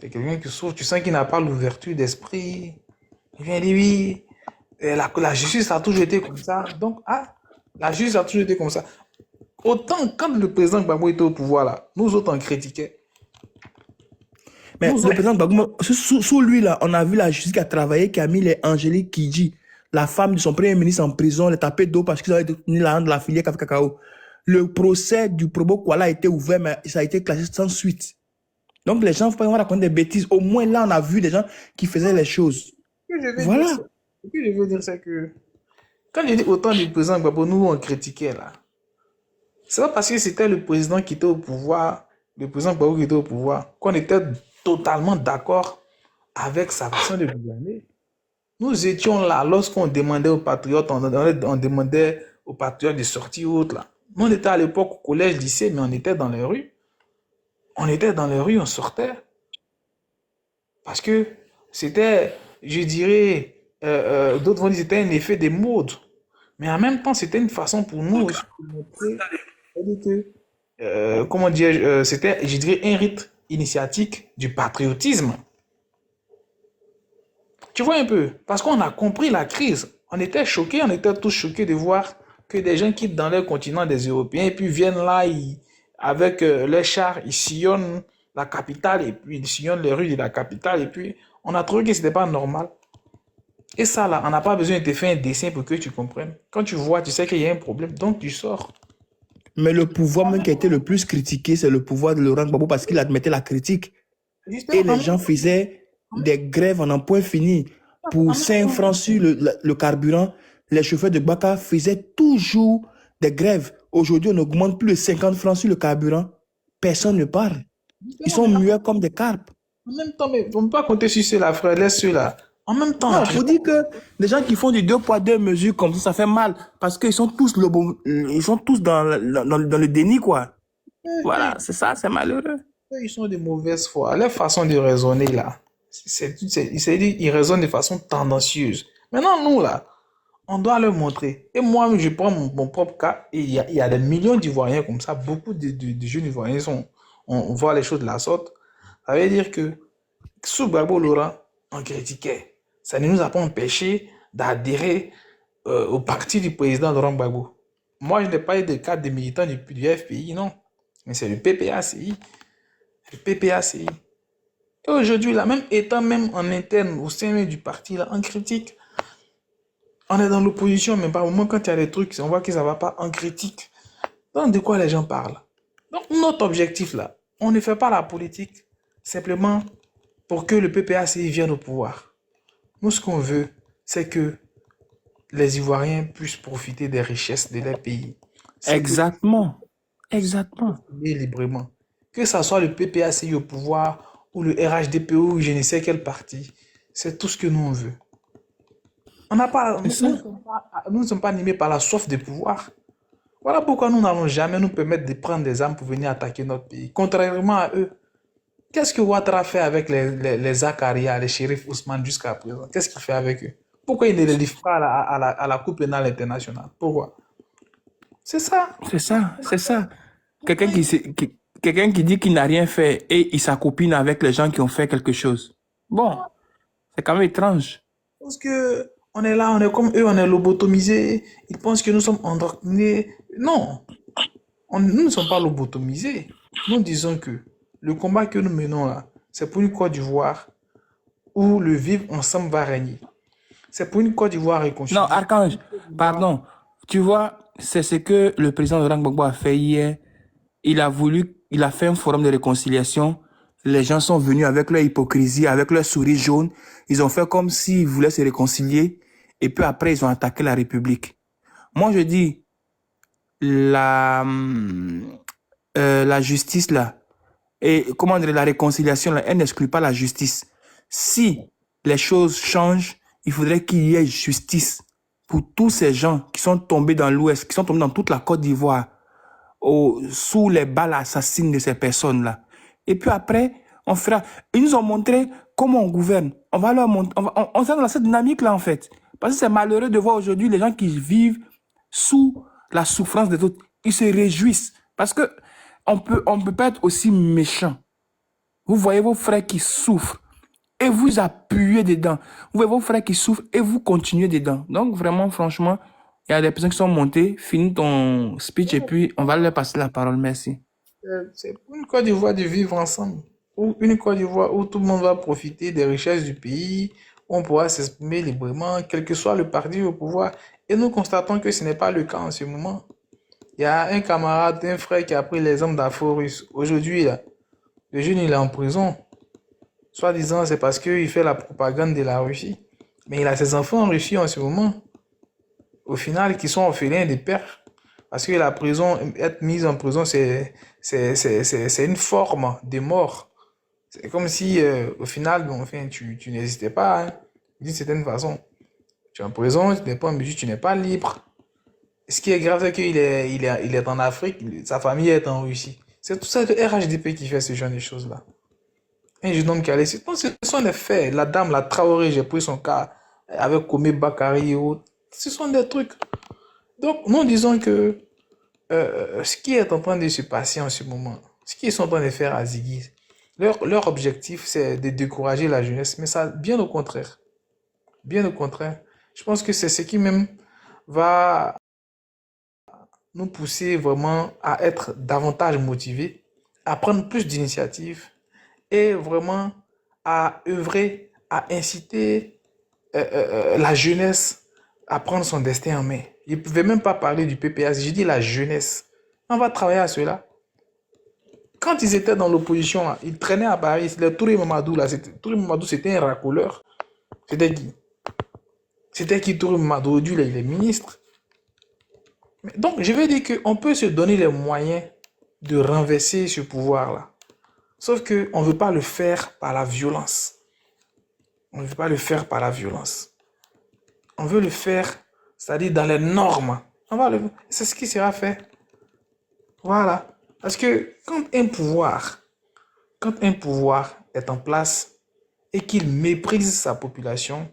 C'est quelqu'un qui souffre, tu sens qu'il n'a pas l'ouverture d'esprit. Il vient dire oui, la justice a toujours été comme ça. Donc, la justice a toujours été comme ça. Autant quand le président Gbagbo était au pouvoir là, nous autres on critiquait. Mais le président Gbagbo, sous lui là, on a vu la justice qui a travaillé, qui a mis les Angélique Kidji, la femme de son premier ministre en prison, les tapés d'eau parce qu'ils avaient tenu la hand de la filière Café Cacao. Le procès du Probo Kuala a été ouvert, mais ça a été classé sans suite. Donc les gens ne faut pas raconter des bêtises. Au moins là, on a vu des gens qui faisaient les choses. Voilà. Ce que je veux dire, c'est que quand je dis autant du président Gbagbo, nous on critiquait là. C'est pas parce que c'était le président qui était au pouvoir, le président Gbagbo qui était au pouvoir, qu'on était totalement d'accord avec sa façon de gouverner. Nous étions là lorsqu'on demandait aux patriotes, on demandait aux patriotes de sortir ou autre là. Nous on était à l'époque au collège, lycée, mais on était dans les rues. On était dans les rues, on sortait. Parce que c'était, je dirais, d'autres vont dire c'était un effet des modes. Mais en même temps, c'était une façon pour nous aussi de montrer que, comment dire, c'était, je dirais, un rite initiatique du patriotisme. Tu vois un peu, parce qu'on a compris la crise. On était choqués, on était tous choqués de voir que des gens quittent dans leur continent des Européens et puis viennent là, avec leurs chars, ils sillonnent la capitale et puis ils sillonnent les rues de la capitale et puis On a trouvé que c'était pas normal. Et ça, là, on n'a pas besoin de te faire un dessin pour que tu comprennes. Quand tu vois, tu sais qu'il y a un problème, donc tu sors. Mais le pouvoir même qui a été le plus critiqué, c'est le pouvoir de Laurent Gbagbo parce qu'il admettait la critique. Justement, Et les gens faisaient des grèves en un point fini. Pour 5 francs sur le carburant, les chauffeurs de Baka faisaient toujours des grèves. Aujourd'hui, on augmente plus de 50 francs sur le carburant. Personne ne parle. Ils sont muets comme des carpes. en même temps, mais on ne peut pas compter sur ceux-là, frère, laisse ceux-là. En même temps, Non, il faut dire que les gens qui font du 2 poids 2 mesures comme ça fait mal. Parce qu'ils sont tous, ils sont tous dans le déni, quoi. Voilà, c'est ça, c'est malheureux. ils sont de mauvaise foi. Leur façon de raisonner, là, ils raisonnent de façon tendancieuse. Maintenant, nous, là, on doit leur montrer. Et moi, je prends mon propre cas, et il y a des millions d'Ivoiriens comme ça, beaucoup de jeunes Ivoiriens on voit les choses de la sorte. Ça veut dire que sous Gbagbo Laurent, on critiquait. Ça ne nous a pas empêché d'adhérer au parti du président Laurent Gbagbo. Moi, je n'ai pas eu de cadre de militant du FPI, non. Mais c'est le PPACI. Le PPACI. Et aujourd'hui, là, même étant même en interne, au sein même du parti, là, on critique. On est dans l'opposition, mais par moment, quand il y a des trucs, on voit que ça ne va pas, on critique. Donc, de quoi les gens parlent? Donc, notre objectif, là, on ne fait pas la politique simplement pour que le PPACI vienne au pouvoir. Nous, ce qu'on veut, c'est que les Ivoiriens puissent profiter des richesses de leur pays. Exactement. Exactement. Librement. Que ce soit le PPACI au pouvoir ou le RHDP ou je ne sais quel parti, c'est tout ce que nous on veut. On n'a pas, nous ne sommes pas animés par la soif de pouvoir. Voilà pourquoi nous n'allons jamais nous permettre de prendre des armes pour venir attaquer notre pays. Contrairement à eux, qu'est-ce que Ouattara fait avec les Zakaria, les shérifs Ousmane jusqu'à présent? Qu'est-ce qu'il fait avec eux? Pourquoi il ne les livre pas à la Cour pénale internationale? Pourquoi? C'est ça. C'est ça, c'est ça. Quelqu'un qui dit qu'il n'a rien fait et il s'accopine avec les gens qui ont fait quelque chose. Bon, c'est quand même étrange. Parce que on est là, on est comme eux, on est lobotomisés. Ils pensent que nous sommes endoctrinés. Non, nous ne sommes pas lobotomisés. Nous disons que le combat que nous menons là, c'est pour une Côte d'Ivoire où le vivre ensemble va régner. C'est pour une Côte d'Ivoire réconciliée. Non, Archange, pardon. Tu vois, c'est ce que le président Laurent Gbagbo a fait hier. Il a fait un forum de réconciliation. Les gens sont venus avec leur hypocrisie, avec leur souris jaune. Ils ont fait comme s'ils voulaient se réconcilier. Et puis après, ils ont attaqué la République. Moi, je dis, la justice, là, et comment dire, la réconciliation, là, elle n'exclut pas la justice. Si les choses changent, il faudrait qu'il y ait justice pour tous ces gens qui sont tombés dans l'Ouest, qui sont tombés dans toute la Côte d'Ivoire, sous les balles assassines de ces personnes-là. Et puis après, on fera... Ils nous ont montré comment on gouverne. On va leur montrer... On est dans cette dynamique-là, en fait. Parce que c'est malheureux de voir aujourd'hui les gens qui vivent sous la souffrance des autres. Ils se réjouissent. Parce que on peut pas être aussi méchant. Vous voyez vos frères qui souffrent et vous appuyez dedans. Vous voyez vos frères qui souffrent et vous continuez dedans. Donc vraiment, franchement, il y a des personnes qui sont montées. Finis ton speech et puis on va leur passer la parole. Merci. C'est une Côte d'Ivoire de vivre ensemble. Ou une Côte d'Ivoire où tout le monde va profiter des richesses du pays, où on pourra s'exprimer librement, quel que soit le parti au pouvoir. Et nous constatons que ce n'est pas le cas en ce moment. Il y a un camarade, un frère qui a pris les armes d'Afro-Russe. Aujourd'hui, là, le jeune, il est en prison. Soi-disant, c'est parce qu'il fait la propagande de la Russie. Mais il a ses enfants en Russie en ce moment. Au final, qui sont orphelins de pères. Parce que la prison, être mise en prison, c'est une forme de mort. C'est comme si, au final, enfin, tu n'existais pas, hein, d'une certaine façon. Tu es en prison, tu n'es pas en mesure, tu n'es pas libre. Ce qui est grave, c'est qu'il est en Afrique, sa famille est en Russie. C'est tout ça le RHDP qui fait ce genre de choses-là. Un jeune homme qui allait... Ce sont des faits. La dame, la Traoré, j'ai pris son cas avec Komé Bakari et autres. Ce sont des trucs. Donc, nous disons que ce qui est en train de se passer en ce moment, ce qu'ils sont en train de faire à Ziggy, leur objectif, c'est de décourager la jeunesse. Mais ça, bien au contraire. Bien au contraire. Je pense que c'est ce qui même va nous pousser vraiment à être davantage motivés, à prendre plus d'initiatives et vraiment à œuvrer à inciter la jeunesse à prendre son destin en main. Il ne pouvait même pas parler du PPS, j'ai dit la jeunesse. On va travailler à cela. Quand ils étaient dans l'opposition, ils traînaient à Paris. Le Touré Mamadou, là, Touré Mamadou, c'était un racoleur. C'était qui? C'était qui Touré Mamadou? Aujourd'hui, là, il est ministre. Donc, je veux dire qu'on peut se donner les moyens de renverser ce pouvoir-là. Sauf qu'on ne veut pas le faire par la violence. On ne veut pas le faire par la violence. On veut le faire, c'est-à-dire dans les normes. C'est ce qui sera fait. Voilà. Parce que quand un pouvoir est en place et qu'il méprise sa population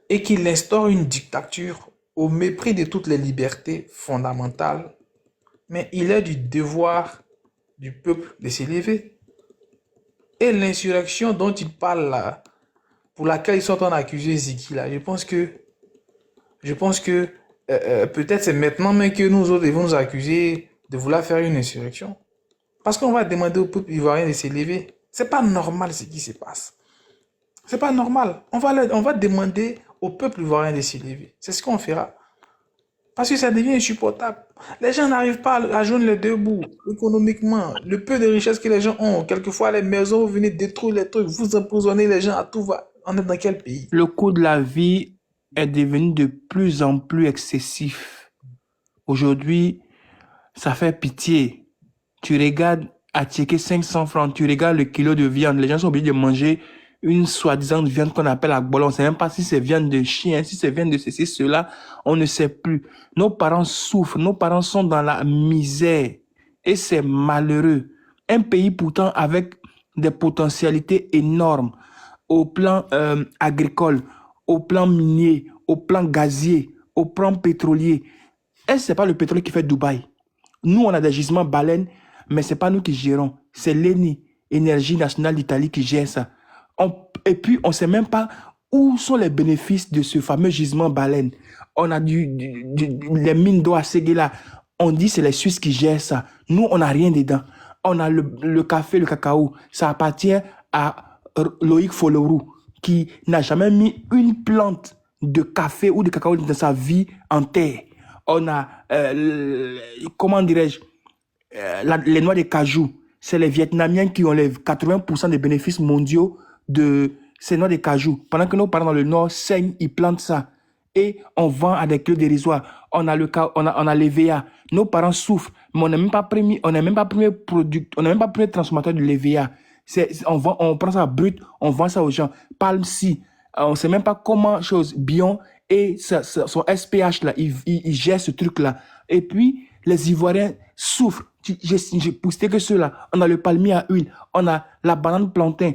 et qu'il instaure une dictature au mépris de toutes les libertés fondamentales, mais il est du devoir du peuple de s'élever. Et l'insurrection dont il parle là, pour laquelle ils sont en accusé Ziki là, je pense que peut-être c'est maintenant même que nous autres devons nous accuser de vouloir faire une insurrection. Parce qu'on va demander au peuple ivoirien de s'élever. C'est pas normal ce qui se passe. C'est pas normal. On va demander au peuple ivoirien de s'élever. C'est ce qu'on fera. Parce que ça devient insupportable. Les gens n'arrivent pas à joindre les deux bouts économiquement. Le peu de richesse que les gens ont, quelquefois les maisons, vous venez détruire les trucs, vous emprisonnez les gens à tout va. On est dans quel pays? Le coût de la vie est devenu de plus en plus excessif. Aujourd'hui, ça fait pitié. Tu regardes à checker 500 francs, tu regardes le kilo de viande. Les gens sont obligés de manger une soi-disant viande qu'on appelle la bolon. On ne sait même pas si c'est viande de chien, si c'est viande de ceci, cela. On ne sait plus. Nos parents souffrent. Nos parents sont dans la misère. Et c'est malheureux. Un pays pourtant avec des potentialités énormes au plan agricole, au plan minier, au plan gazier, au plan pétrolier. Et c'est pas le pétrole qui fait Dubaï. Nous, on a des gisements baleines, mais c'est pas nous qui gérons. C'est l'ENI, Énergie nationale d'Italie, qui gère ça. Et puis, on ne sait même pas où sont les bénéfices de ce fameux gisement baleine. On a les mines d'eau à Séguéla. On dit que c'est les Suisses qui gèrent ça. Nous, on n'a rien dedans. On a le café, le cacao. Ça appartient à Loïc Folorou, qui n'a jamais mis une plante de café ou de cacao dans sa vie en terre. On a, comment dirais-je, les noix de cajou. C'est les Vietnamiens qui ont les 80% des bénéfices mondiaux de ces noix de cajou. Pendant que nos parents dans le Nord saignent, ils plantent ça. Et on vend à des kilos dérisoires. On a l'EVA. Nos parents souffrent, mais on n'a même pas premier produit, on n'a même pas premier transformateur de l'EVA. On prend ça brut, on vend ça aux gens. Palm si, on ne sait même pas comment Bion et son SPH là, il gère ce truc là. Et puis les Ivoiriens souffrent. J'ai poussé que ceux-là. On a le palmier à huile, on a la banane plantain.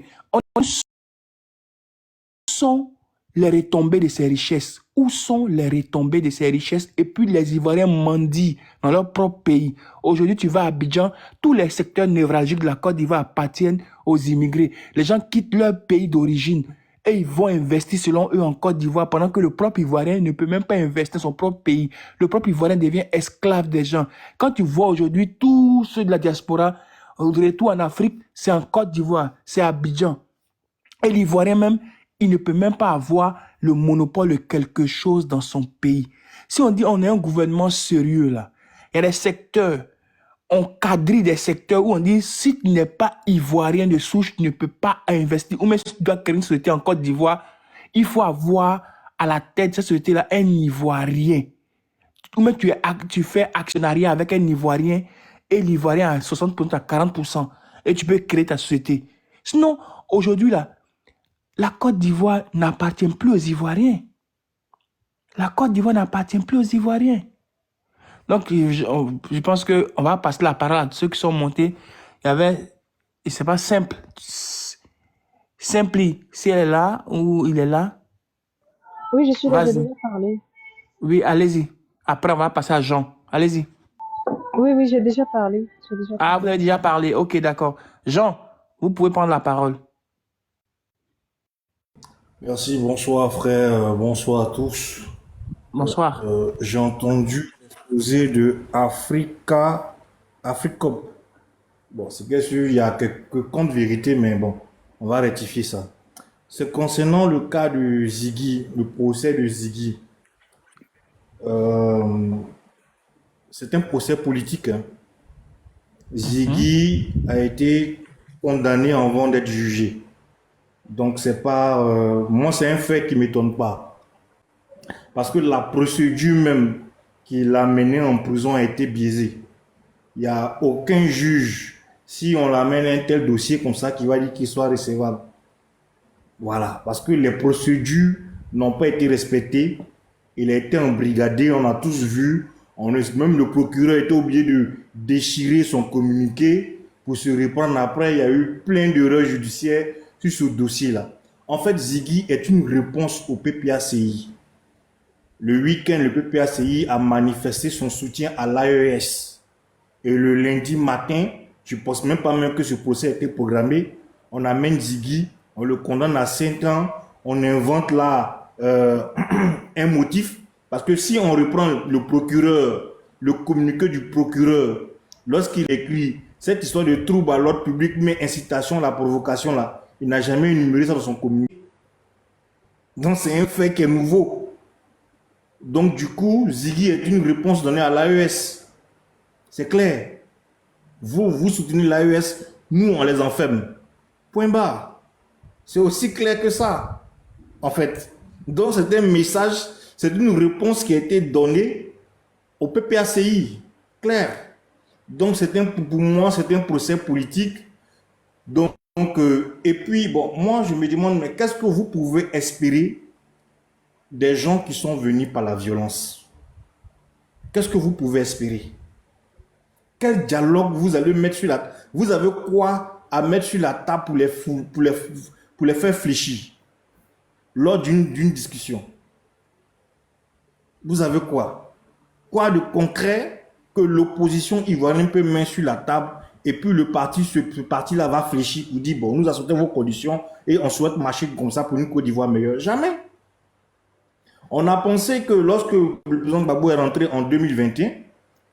Sont les retombées de ces richesses? Où sont les retombées de ces richesses? Et puis les Ivoiriens mendient dans leur propre pays. Aujourd'hui, tu vas à Abidjan, tous les secteurs névralgiques de la Côte d'Ivoire appartiennent aux immigrés. Les gens quittent leur pays d'origine et ils vont investir selon eux en Côte d'Ivoire pendant que le propre Ivoirien ne peut même pas investir dans son propre pays. Le propre Ivoirien devient esclave des gens. Quand tu vois aujourd'hui tous ceux de la diaspora, au retour en Afrique, c'est en Côte d'Ivoire, c'est à Abidjan. Et l'Ivoirien même, il ne peut même pas avoir le monopole de quelque chose dans son pays. Si on dit on est un gouvernement sérieux là, il y a des secteurs, on quadrille des secteurs où on dit si tu n'es pas ivoirien de souche, tu ne peux pas investir. Ou même si tu dois créer une société en Côte d'Ivoire, il faut avoir à la tête de cette société-là un Ivoirien. Ou même tu fais actionnariat avec un Ivoirien et l'Ivoirien à 60%, à 40%. Et tu peux créer ta société. Sinon, aujourd'hui là, la Côte d'Ivoire n'appartient plus aux Ivoiriens. La Côte d'Ivoire n'appartient plus aux Ivoiriens. Donc, je pense qu'on va passer la parole à ceux qui sont montés. Il y avait, c'est pas simple. Simpli, si elle est là ou il est là. Oui, je suis là, j'ai Vas-y. déjà parlé. Oui, allez-y. Après, on va passer à Jean. Allez-y. Oui, j'ai déjà parlé. Ah, vous avez déjà parlé. Ok, d'accord. Jean, vous pouvez prendre la parole. Merci, bonsoir frère, bonsoir à tous. Bonsoir. J'ai entendu l'exposé de Africom. Bon, c'est bien sûr, il y a quelques comptes vérités, mais bon, on va rectifier ça. C'est concernant le cas de Ziggy, le procès de Ziggy. Euh, c'est un procès politique, hein. Ziggy a été condamné avant d'être jugé. Donc c'est pas... moi, c'est un fait qui ne m'étonne pas. Parce que la procédure même qui l'a mené en prison a été biaisée. Il n'y a aucun juge, si on l'amène un tel dossier comme ça, qui va dire qu'il soit recevable. Voilà, parce que les procédures n'ont pas été respectées. Il a été embrigadé, on a tous vu. Même le procureur était obligé de déchirer son communiqué pour se reprendre après. Il y a eu plein d'erreurs judiciaires sur ce dossier-là. En fait, Ziggy est une réponse au PPACI. Le week-end, le PPACI a manifesté son soutien à l'AES. Et le lundi matin, je ne pense même pas que ce procès a été programmé. On amène Ziggy, on le condamne à 5 ans, on invente là un motif. Parce que si on reprend le procureur, le communiqué du procureur, lorsqu'il écrit cette histoire de trouble à l'ordre public, mais incitation à la provocation là, il n'a jamais énuméré ça dans son communiqué. Donc c'est un fait qui est nouveau. Donc du coup, Ziggy est une réponse donnée à l'AES. C'est clair. Vous soutenez l'AES, nous on les enferme. Point barre. C'est aussi clair que ça, en fait. Donc c'est un message, c'est une réponse qui a été donnée au PPACI. Clair. Donc pour moi, c'est un procès politique. Donc, et puis, bon, moi je me demande, mais qu'est-ce que vous pouvez espérer des gens qui sont venus par la violence? Qu'est-ce que vous pouvez espérer? Quel dialogue vous allez mettre sur la table? Vous avez quoi à mettre sur la table pour les faire fléchir lors d'une discussion? Vous avez quoi? Quoi de concret que l'opposition ivoirienne peut mettre sur la table et puis ce parti-là va fléchir pour dire, bon, nous acceptons vos conditions et on souhaite marcher comme ça pour une Côte d'Ivoire meilleure? Jamais. On a pensé que lorsque le président Gbagbo est rentré en 2021,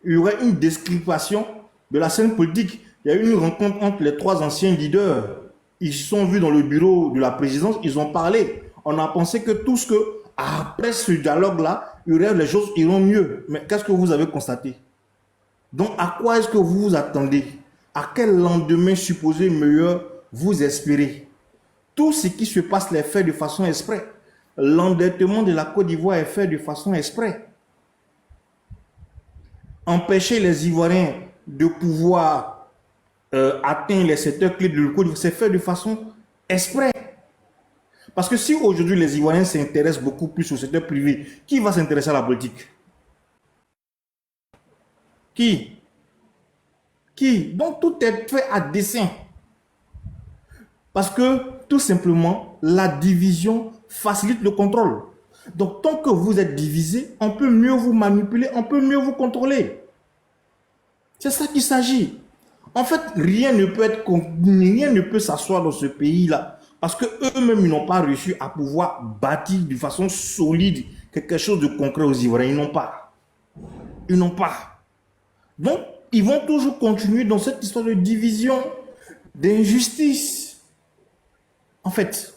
il y aurait une description de la scène politique. Il y a eu une rencontre entre les 3 anciens leaders. Ils se sont vus dans le bureau de la présidence, ils ont parlé. On a pensé que après ce dialogue-là, les choses iront mieux. Mais qu'est-ce que vous avez constaté? Donc, à quoi est-ce que vous vous attendez? À quel lendemain supposé meilleur vous espérez? Tout ce qui se passe est fait de façon exprès. L'endettement de la Côte d'Ivoire est fait de façon exprès. Empêcher les Ivoiriens de pouvoir atteindre les secteurs clés de la Côte d'Ivoire, c'est fait de façon exprès. Parce que si aujourd'hui les Ivoiriens s'intéressent beaucoup plus au secteur privé, qui va s'intéresser à la politique? Qui? Donc tout est fait à dessein. Parce que tout simplement, la division facilite le contrôle. Donc tant que vous êtes divisé, on peut mieux vous manipuler, on peut mieux vous contrôler. C'est ça qu'il s'agit. En fait, rien ne peut s'asseoir dans ce pays-là. Parce qu'eux-mêmes, ils n'ont pas réussi à pouvoir bâtir de façon solide quelque chose de concret aux Ivoiriens. Ils n'ont pas. Ils n'ont pas. Donc, ils vont toujours continuer dans cette histoire de division, d'injustice. En fait.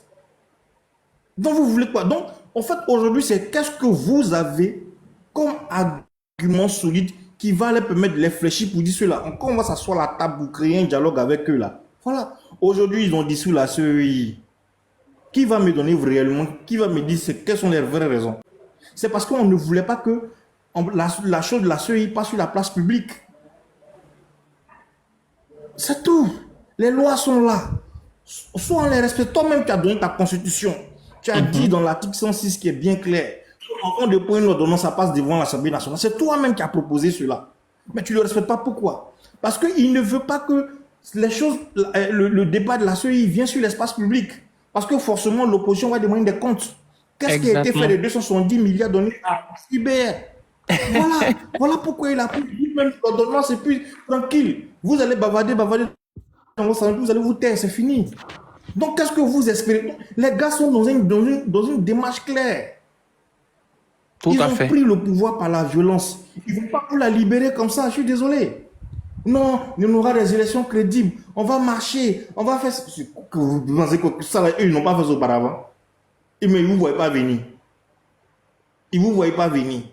Donc, vous voulez quoi? Donc, en fait, aujourd'hui, c'est qu'est-ce que vous avez comme argument solide qui va les permettre de les fléchir pour dire cela. Encore, on va s'asseoir à la table pour créer un dialogue avec eux là. Voilà. Aujourd'hui, ils ont dissous la CEI. Qui va me donner réellement, qui va me dire quelles sont les vraies raisons? C'est parce qu'on ne voulait pas que la chose de la CEI passe sur la place publique. C'est tout. Les lois sont là. Soit on les respecte. Toi-même, tu as donné ta constitution. Tu as dit dans l'article 106 qui est bien clair. Avant de prendre une ordonnance, ça passe devant l'Assemblée nationale. C'est toi-même qui as proposé cela. Mais tu ne le respectes pas. Pourquoi? Parce qu'il ne veut pas que les choses, le débat de la CEI vient sur l'espace public. Parce que forcément, l'opposition va demander des comptes. Qu'est-ce qui a été fait de 270 milliards donnés à Cyber? Voilà pourquoi il a pris même l'ordonnance et puis tranquille. Vous allez bavarder dans vos salons, vous allez vous taire, c'est fini. Donc, qu'est-ce que vous espérez? Les gars sont dans une démarche claire. Ils ont pris le pouvoir par la violence. Ils ne vont pas vous la libérer comme ça, je suis désolé. Non, on aura des élections crédibles. On va marcher. On va faire... Vous pensez que ça, eux, ils n'ont pas fait ça auparavant? Mais ils ne vous voient pas venir. Ils ne vous voient pas venir.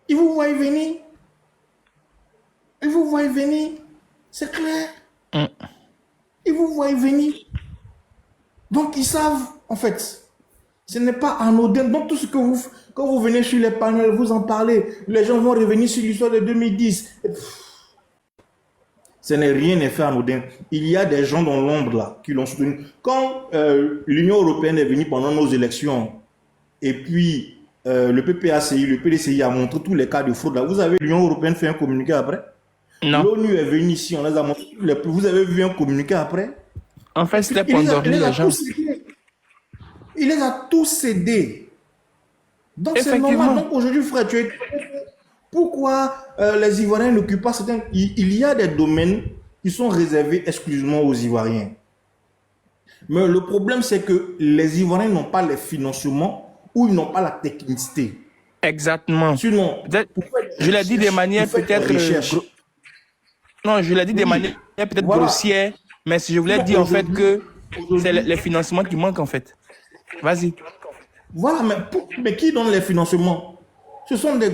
Ils vous voient venir. Ils vous voient venir. C'est clair. Ils vous voient venir. Donc, ils savent, en fait. Ce n'est pas anodin. Donc, tout ce que vous... Quand vous venez sur les panels, vous en parlez. Les gens vont revenir sur l'histoire de 2010. Ce n'est rien n'est fait anodin. Il y a des gens dans l'ombre, là, qui l'ont soutenu. Quand l'Union européenne est venue pendant nos élections, et puis le PPACI, le PDCI a montré tous les cas de fraude, là, vous avez l'Union européenne fait un communiqué après? Non. L'ONU est venue ici, on les a montré. Vous avez vu un communiqué après? En fait, c'était pour endormir les gens. Il les a tous cédés. Donc c'est normal. Donc aujourd'hui, frère, tu es... Pourquoi les Ivoiriens n'occupent pas certains... Il y a des domaines qui sont réservés exclusivement aux Ivoiriens. Mais le problème, c'est que les Ivoiriens n'ont pas les financements ou ils n'ont pas la technicité. Exactement. Sinon, je l'ai dit de manière peut-être... Non, je l'ai dit de manière peut-être grossière, mais je voulais dire en fait que c'est les financements qui manquent en fait. Vas-y. Voilà, mais qui donne les financements? Ce sont des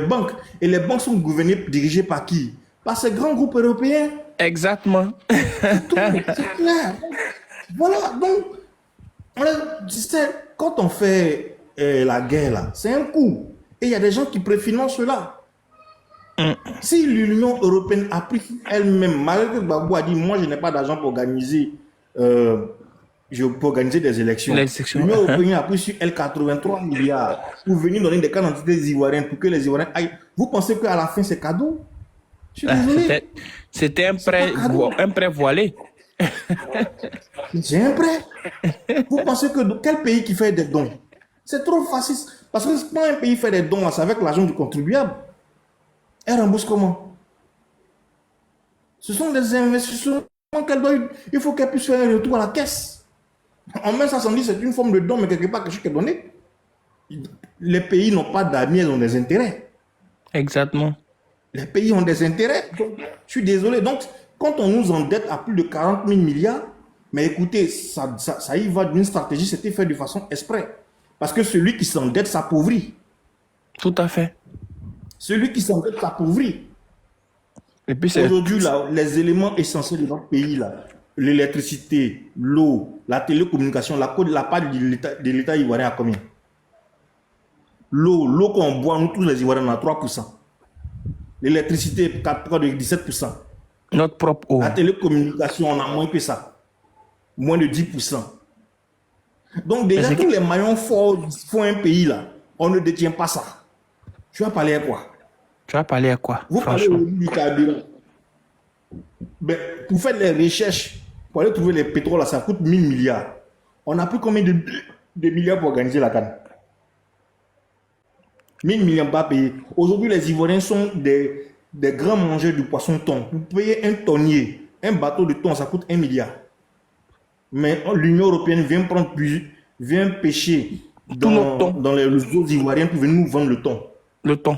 banques. Et les banques sont gouvernées, dirigées par qui? Par ces grands groupes européens. Exactement. C'est tout, c'est clair. Voilà, donc, quand on fait la guerre, là, c'est un coup. Et il y a des gens qui préfinancent cela. Si l'Union européenne a pris elle-même, malgré que Gbagbo a dit, moi je n'ai pas d'argent pour organiser... pour organiser des élections. L'Union européenne a pris sur elle 83 milliards pour venir donner des quantités ivoiriennes pour que les Ivoiriens aillent. Vous pensez qu'à la fin c'est cadeau? Je suis désolé. C'était un prêt voilé. C'est un prêt. Vous pensez que quel pays qui fait des dons? C'est trop facile. Parce que quand un pays fait des dons, c'est avec l'argent du contribuable. Elle rembourse comment? Ce sont des investissements qu'elle doit. Il faut qu'elle puisse faire un retour à la caisse. En 1970, c'est une forme de don, mais quelque part, quelque chose qui est donné. Les pays n'ont pas d'amis, ils ont des intérêts. Exactement. Les pays ont des intérêts. Donc, je suis désolé. Donc, quand on nous endette à plus de 40 000 milliards, mais écoutez, ça y va d'une stratégie, c'était fait de façon exprès. Parce que celui qui s'endette s'appauvrit. Tout à fait. Celui qui s'endette s'appauvrit. Et puis aujourd'hui, les éléments essentiels de notre pays, là, l'électricité, l'eau, la télécommunication, la part de l'État ivoirien à combien? L'eau qu'on boit, nous tous les Ivoiriens, on a 3%. L'électricité, 17%. Notre propre eau. La télécommunication, on a moins que ça. Moins de 10%. Donc déjà, tous les maillons forts font un pays là. On ne détient pas ça. Tu vas parler à quoi? Tu vas parler à quoi? Vous parlez du carburant. Ben, pour faire les recherches, pour aller trouver les pétroles, ça coûte 1000 milliards. On a pris combien de milliards pour organiser la canne? 1000 milliards pas payés. Aujourd'hui, les Ivoiriens sont des grands mangeurs du poisson thon. Vous payez un tonnier, un bateau de thon, ça coûte 1 milliard. Mais l'Union européenne vient pêcher dans les eaux ivoiriennes pour venir nous vendre le thon. Le thon.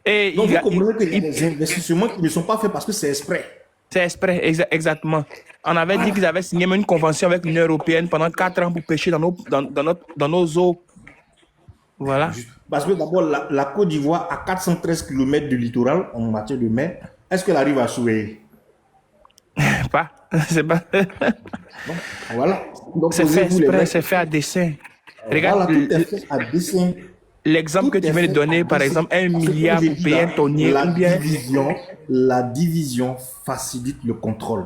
Et donc, vous comprenez qu'il y a des investissements qui ne sont pas faits parce que c'est exprès. C'est exprès, exactement. On avait dit qu'ils avaient signé une convention avec l'Union européenne pendant 4 ans pour pêcher dans nos eaux. Voilà. Parce que d'abord, la Côte d'Ivoire a 413 km de littoral en matière de mer. Est-ce qu'elle arrive à surveiller? Pas. C'est pas. Bon, voilà. C'est fait exprès, c'est fait à dessein. Regarde, voilà, tout est fait à dessein. L'exemple que tu viens de donner, par exemple, 1 milliard pour payer un tonnier ou bien... La division facilite le contrôle.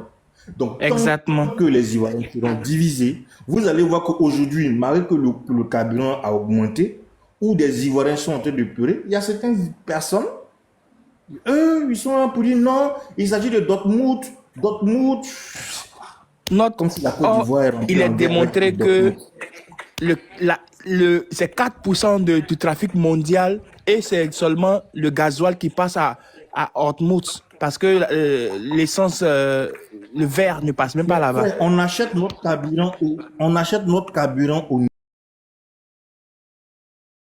Donc, exactement. Tant que les Ivoiriens seront divisés, vous allez voir qu'aujourd'hui, malgré que le carburant a augmenté, ou des Ivoiriens sont en train de pleurer, il y a certaines personnes, eux, ils sont là pour dire non, il s'agit de Dortmund, comme si la Côte d'Ivoire il est démontré que c'est 4% du trafic mondial et c'est seulement le gasoil qui passe à Dortmund parce que l'essence, le vert ne passe même pas là-bas. On achète notre carburant au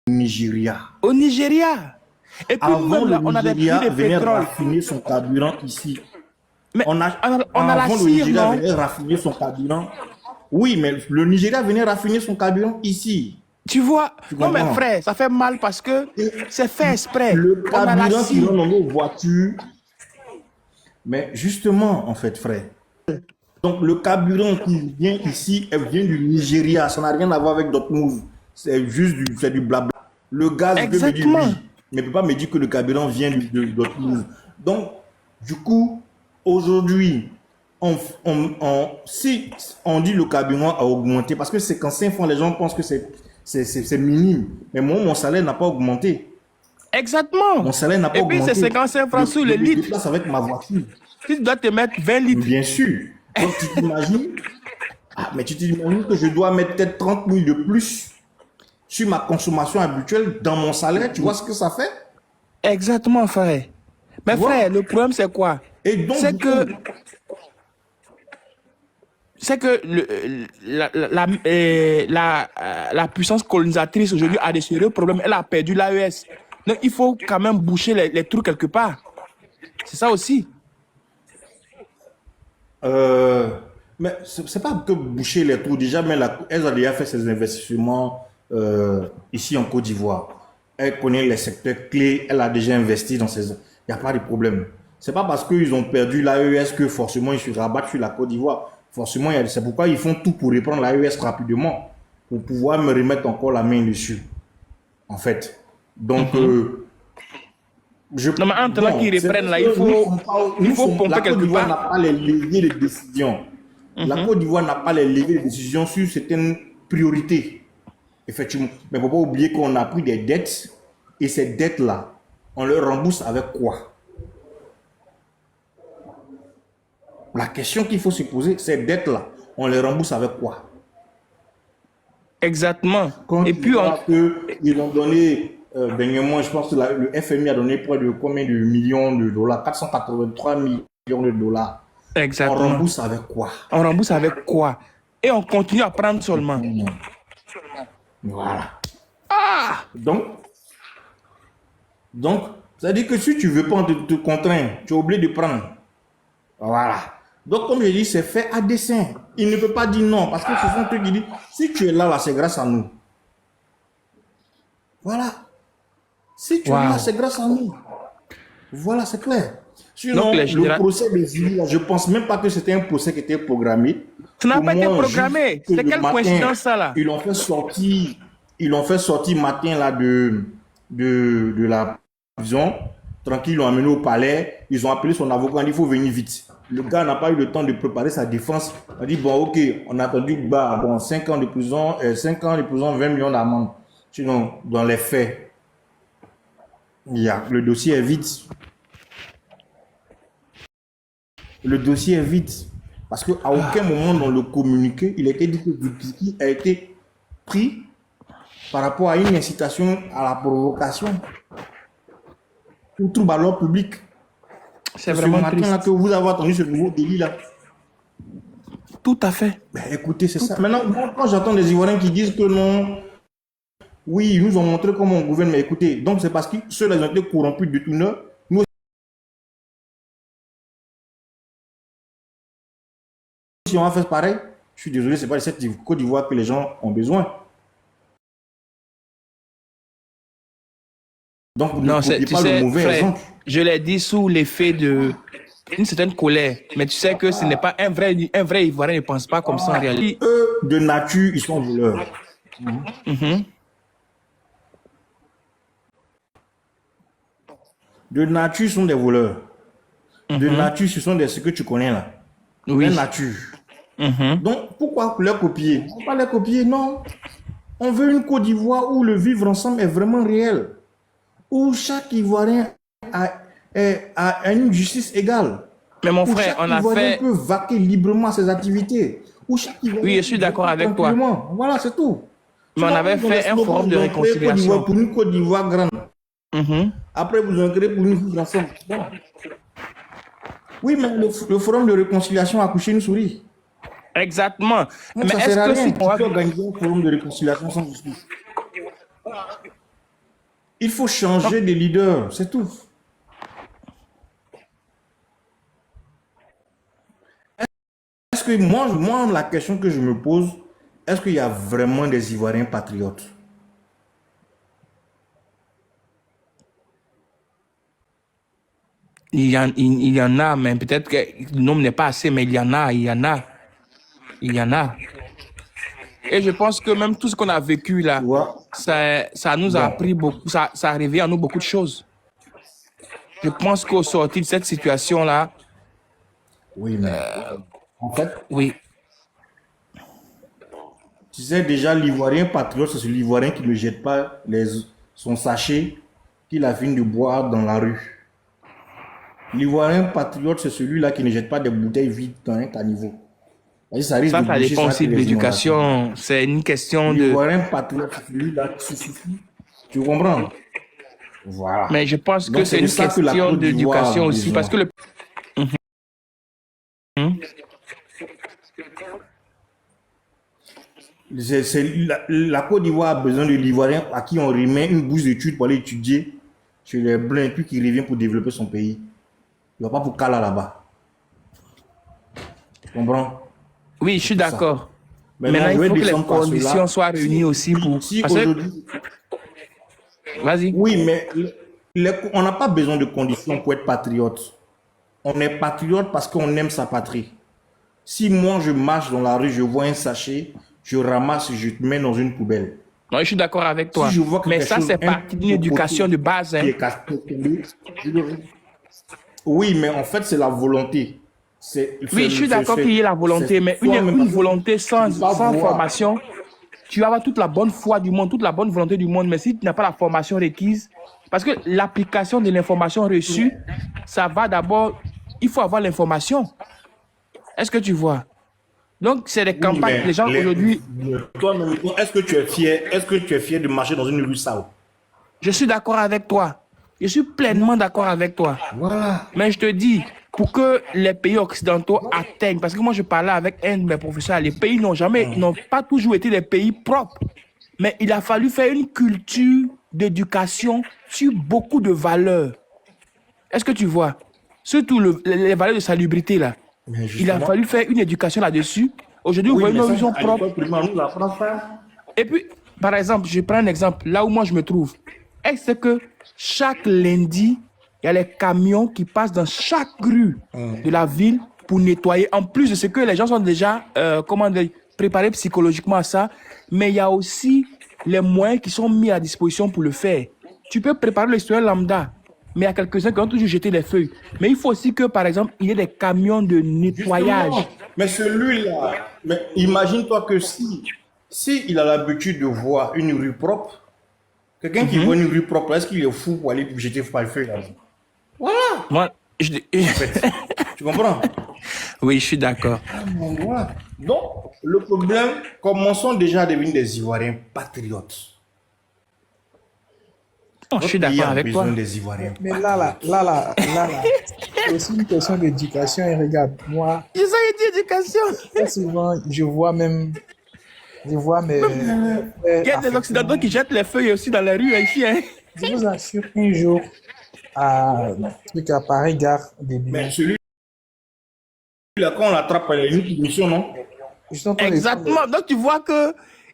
Nigeria. Au Nigeria? Et puis Avant, nous-mêmes, le là, on a des Nigeria puits de venait pétrole. raffiner son carburant ici. Mais On a, on a la avant, le cire, Nigeria non? venait raffiner son carburant. Oui, mais le Nigeria venait raffiner son carburant ici. Tu vois? Tu Non, mais comprends? frère, ça fait mal parce que c'est fait exprès. Le On a la carburant qui cire. rentre dans nos voitures. Mais justement, en fait, frère. Donc, le carburant qui vient ici, elle vient du Nigeria. Ça n'a rien à voir avec d'autres moves. C'est juste du blabla. Le gaz peut me dire Exactement. oui, mais ne peut pas me dire que le carburant vient d'autres moves. Donc, du coup, aujourd'hui, si on dit le carburant a augmenté, parce que c'est quand 5 francs, les gens pensent que c'est minime. Mais moi, mon salaire n'a pas augmenté. Exactement. Mon salaire n'a pas Et puis, augmenté. c'est 55 francs sur le Je me litre. déplace avec ma voiture. Si tu dois te mettre 20 litres. Bien sûr. Donc, tu t'imagines, mais tu t'imagines que je dois mettre peut-être 30 000 de plus sur ma consommation habituelle dans mon salaire. Tu vois ce que ça fait? Exactement, frère. Mais Tu vois? frère, le problème, c'est quoi? Et donc, C'est du que, coup, la puissance colonisatrice aujourd'hui a des sérieux problèmes. Elle a perdu l'AES. Donc, il faut quand même boucher les trous quelque part. C'est ça aussi. mais c'est pas que boucher les trous. Déjà, mais elle a déjà fait ses investissements ici en Côte d'Ivoire. Elle connaît les secteurs clés. Elle a déjà investi dans ces... Il n'y a pas de problème. C'est pas parce qu'ils ont perdu l'AES que forcément ils se rabattent sur la Côte d'Ivoire. Forcément, c'est pourquoi ils font tout pour reprendre l'AES rapidement, pour pouvoir me remettre encore la main dessus, en fait. Donc, Non, mais en attendant qu'ils reprennent là, il faut pomper la Côte quelque d'Ivoire n'a part. pas les leviers de décision. La Côte d'Ivoire n'a pas les leviers de décision sur certaines priorités, effectivement. Mais il ne faut pas oublier qu'on a pris des dettes, et ces dettes-là, on les rembourse avec quoi? La question qu'il faut se poser, ces dettes-là, on les rembourse avec quoi? Exactement. Quand Et puis, ils ont donné, dernièrement, je pense que le FMI a donné près de combien de millions de dollars? 483 millions de dollars. exactement. On rembourse avec quoi? On rembourse avec quoi? Et on continue à prendre seulement. Voilà. Donc, ça veut dire que si tu ne veux pas te contraindre, tu es obligé de prendre. Voilà. Donc, comme je dis, c'est fait à dessein. Il ne peut pas dire non, parce que ce sont eux qui disent, si tu es là, c'est grâce à nous. Voilà. Si tu es là, c'est grâce à nous. Voilà, c'est clair. Sinon, Donc, le procès des Zili, je ne pense même pas que c'était un procès qui était programmé. Ça n'a pas été Comment programmé. juste que C'est le quelle matin, coïncidence ça là? Ils l'ont fait sortir matin là de la prison. Tranquille, ils l'ont amené au palais. Ils ont appelé son avocat, il dit il faut venir vite. Le gars n'a pas eu le temps de préparer sa défense. Il a dit bon, ok, on a attendu 5 ans de prison, 20 millions d'amende. Sinon, dans les faits, le dossier est vide. Le dossier est vide. Parce qu'à aucun moment dans le communiqué, il était dit que Vipiki a été pris par rapport à une incitation à la provocation ou trouble à l'ordre public. C'est vraiment ce matin triste. là que vous avez entendu ce nouveau délit là. Tout à fait. Ben, écoutez, c'est ça. Maintenant, quand j'entends des Ivoiriens qui disent que non, oui, ils nous ont montré comment on gouverne, mais écoutez, donc c'est parce que ceux-là ils ont été corrompus du tout neuf. Nous, si on va faire pareil, je suis désolé, c'est pas de cette Côte d'Ivoire que les gens ont besoin. Donc, Non, ne copiez tu pas sais, le mauvais frère, exemple. je l'ai dit sous l'effet d'une certaine colère. Mais tu sais que ce n'est pas un vrai Ivoirien ne pense pas comme ça en réalité. Eux, de nature, ils sont voleurs. De nature, ils sont des voleurs. De nature, ce sont ce que tu connais là. Oui. De nature. Donc, pourquoi les copier? On ne va pas les copier, non. On veut une Côte d'Ivoire où le vivre ensemble est vraiment réel. Où chaque Ivoirien a une justice égale. Mais mon Où frère, chaque on a Ivoirien fait... peut vaquer librement à ses activités. Où chaque Ivoirien Oui, je suis peut d'accord vaquer avec toi. tranquillement. Voilà, c'est tout. Mais on Sinon, avait vous fait un avez forum de créé Côte d'Ivoire réconciliation. pour une Côte d'Ivoire grande. Après, vous en créez pour une vivre ensemble. Bon. Oui, mais le forum de réconciliation a couché une souris. Exactement. Donc, Mais ça est-ce sert à que rien. si Tu peux organiser un forum de réconciliation sans justice. Il faut changer de leader, c'est tout. Est-ce que moi, la question que je me pose, est-ce qu'il y a vraiment des Ivoiriens patriotes? Il y en a, mais peut-être que le nombre n'est pas assez, mais il y en a. Et je pense que même tout ce qu'on a vécu là, ça nous a appris beaucoup, ça a réveillé en nous beaucoup de choses. Je pense qu'au sortir de cette situation-là, oui, mais en fait, oui. Tu sais déjà, l'Ivoirien patriote, c'est l'Ivoirien qui ne jette pas son sachet qu'il a fini de boire dans la rue. L'Ivoirien patriote, c'est celui-là qui ne jette pas des bouteilles vides dans un caniveau. Ça dépend aussi de l'éducation. C'est une question de... L'Ivoirien patriote, c'est celui-là qui suffit. Tu comprends? Voilà. Mais je pense que c'est une question d'éducation aussi. Parce que le... La Côte d'Ivoire a besoin de l'Ivoirien à qui on remet une bourse d'études pour aller étudier chez les Blancs et puis qui revient pour développer son pays. Il ne va pas pour Kala là-bas. Tu comprends? Oui, je suis d'accord. Maintenant, il faut que les conditions soient réunies aussi pour... Si aujourd'hui... Vas-y. Oui, mais on n'a pas besoin de conditions pour être patriote. On est patriote parce qu'on aime sa patrie. Si moi, je marche dans la rue, je vois un sachet, je ramasse, je te mets dans une poubelle. Moi, je suis d'accord avec toi. Si mais ça, c'est partie d'une éducation de base. Hein. Oui, mais en fait, c'est la volonté. Oui, je suis d'accord qu'il y ait la volonté, mais une volonté sans formation, tu vas avoir toute la bonne foi du monde, toute la bonne volonté du monde, mais si tu n'as pas la formation requise, parce que l'application de l'information reçue, ça va d'abord, il faut avoir l'information. Est-ce que tu vois? Donc, c'est des campagnes que les gens aujourd'hui... Toi-même, est-ce que tu es fier de marcher dans une rue sale? Je suis d'accord avec toi. Je suis pleinement d'accord avec toi. Voilà. Mais je te dis, pour que les pays occidentaux atteignent, parce que moi je parlais avec un de mes professeurs, les pays n'ont pas toujours été des pays propres, mais il a fallu faire une culture d'éducation sur beaucoup de valeurs. Est-ce que tu vois? Surtout les valeurs de salubrité là. Il a fallu faire une éducation là-dessus. Aujourd'hui, vous voyez nos visions propres. Et puis, par exemple, je prends un exemple, là où moi je me trouve. Est-ce que chaque lundi, il y a les camions qui passent dans chaque rue de la ville pour nettoyer. En plus de ce que les gens sont déjà préparés psychologiquement à ça, mais il y a aussi les moyens qui sont mis à disposition pour le faire. Tu peux préparer le citoyen lambda, mais il y a quelques-uns qui ont toujours jeté les feuilles. Mais il faut aussi que, par exemple, il y ait des camions de nettoyage. Justement. Mais celui-là, imagine-toi que si il a l'habitude de voir une rue propre, quelqu'un qui voit une rue propre, est-ce qu'il est fou pour aller jeter par le feu là? Voilà. Moi, en fait, tu comprends? Oui, je suis d'accord. Voilà. Donc, le problème, commençons déjà à devenir des Ivoiriens patriotes. Oh, je suis d'accord avec toi. Des Ivoiriens mais là, c'est aussi une question d'éducation. Et regarde, moi, je sais d'éducation. Très souvent, je vois mes... Il y a des Occidentaux qui jettent les feuilles aussi dans la rue ici. Hein. Je vous assure, un jour, à Paris-Gare des Lions. Mais celui-là, quand on l'attrape, il y a une mission, non? Exactement. Donc tu vois que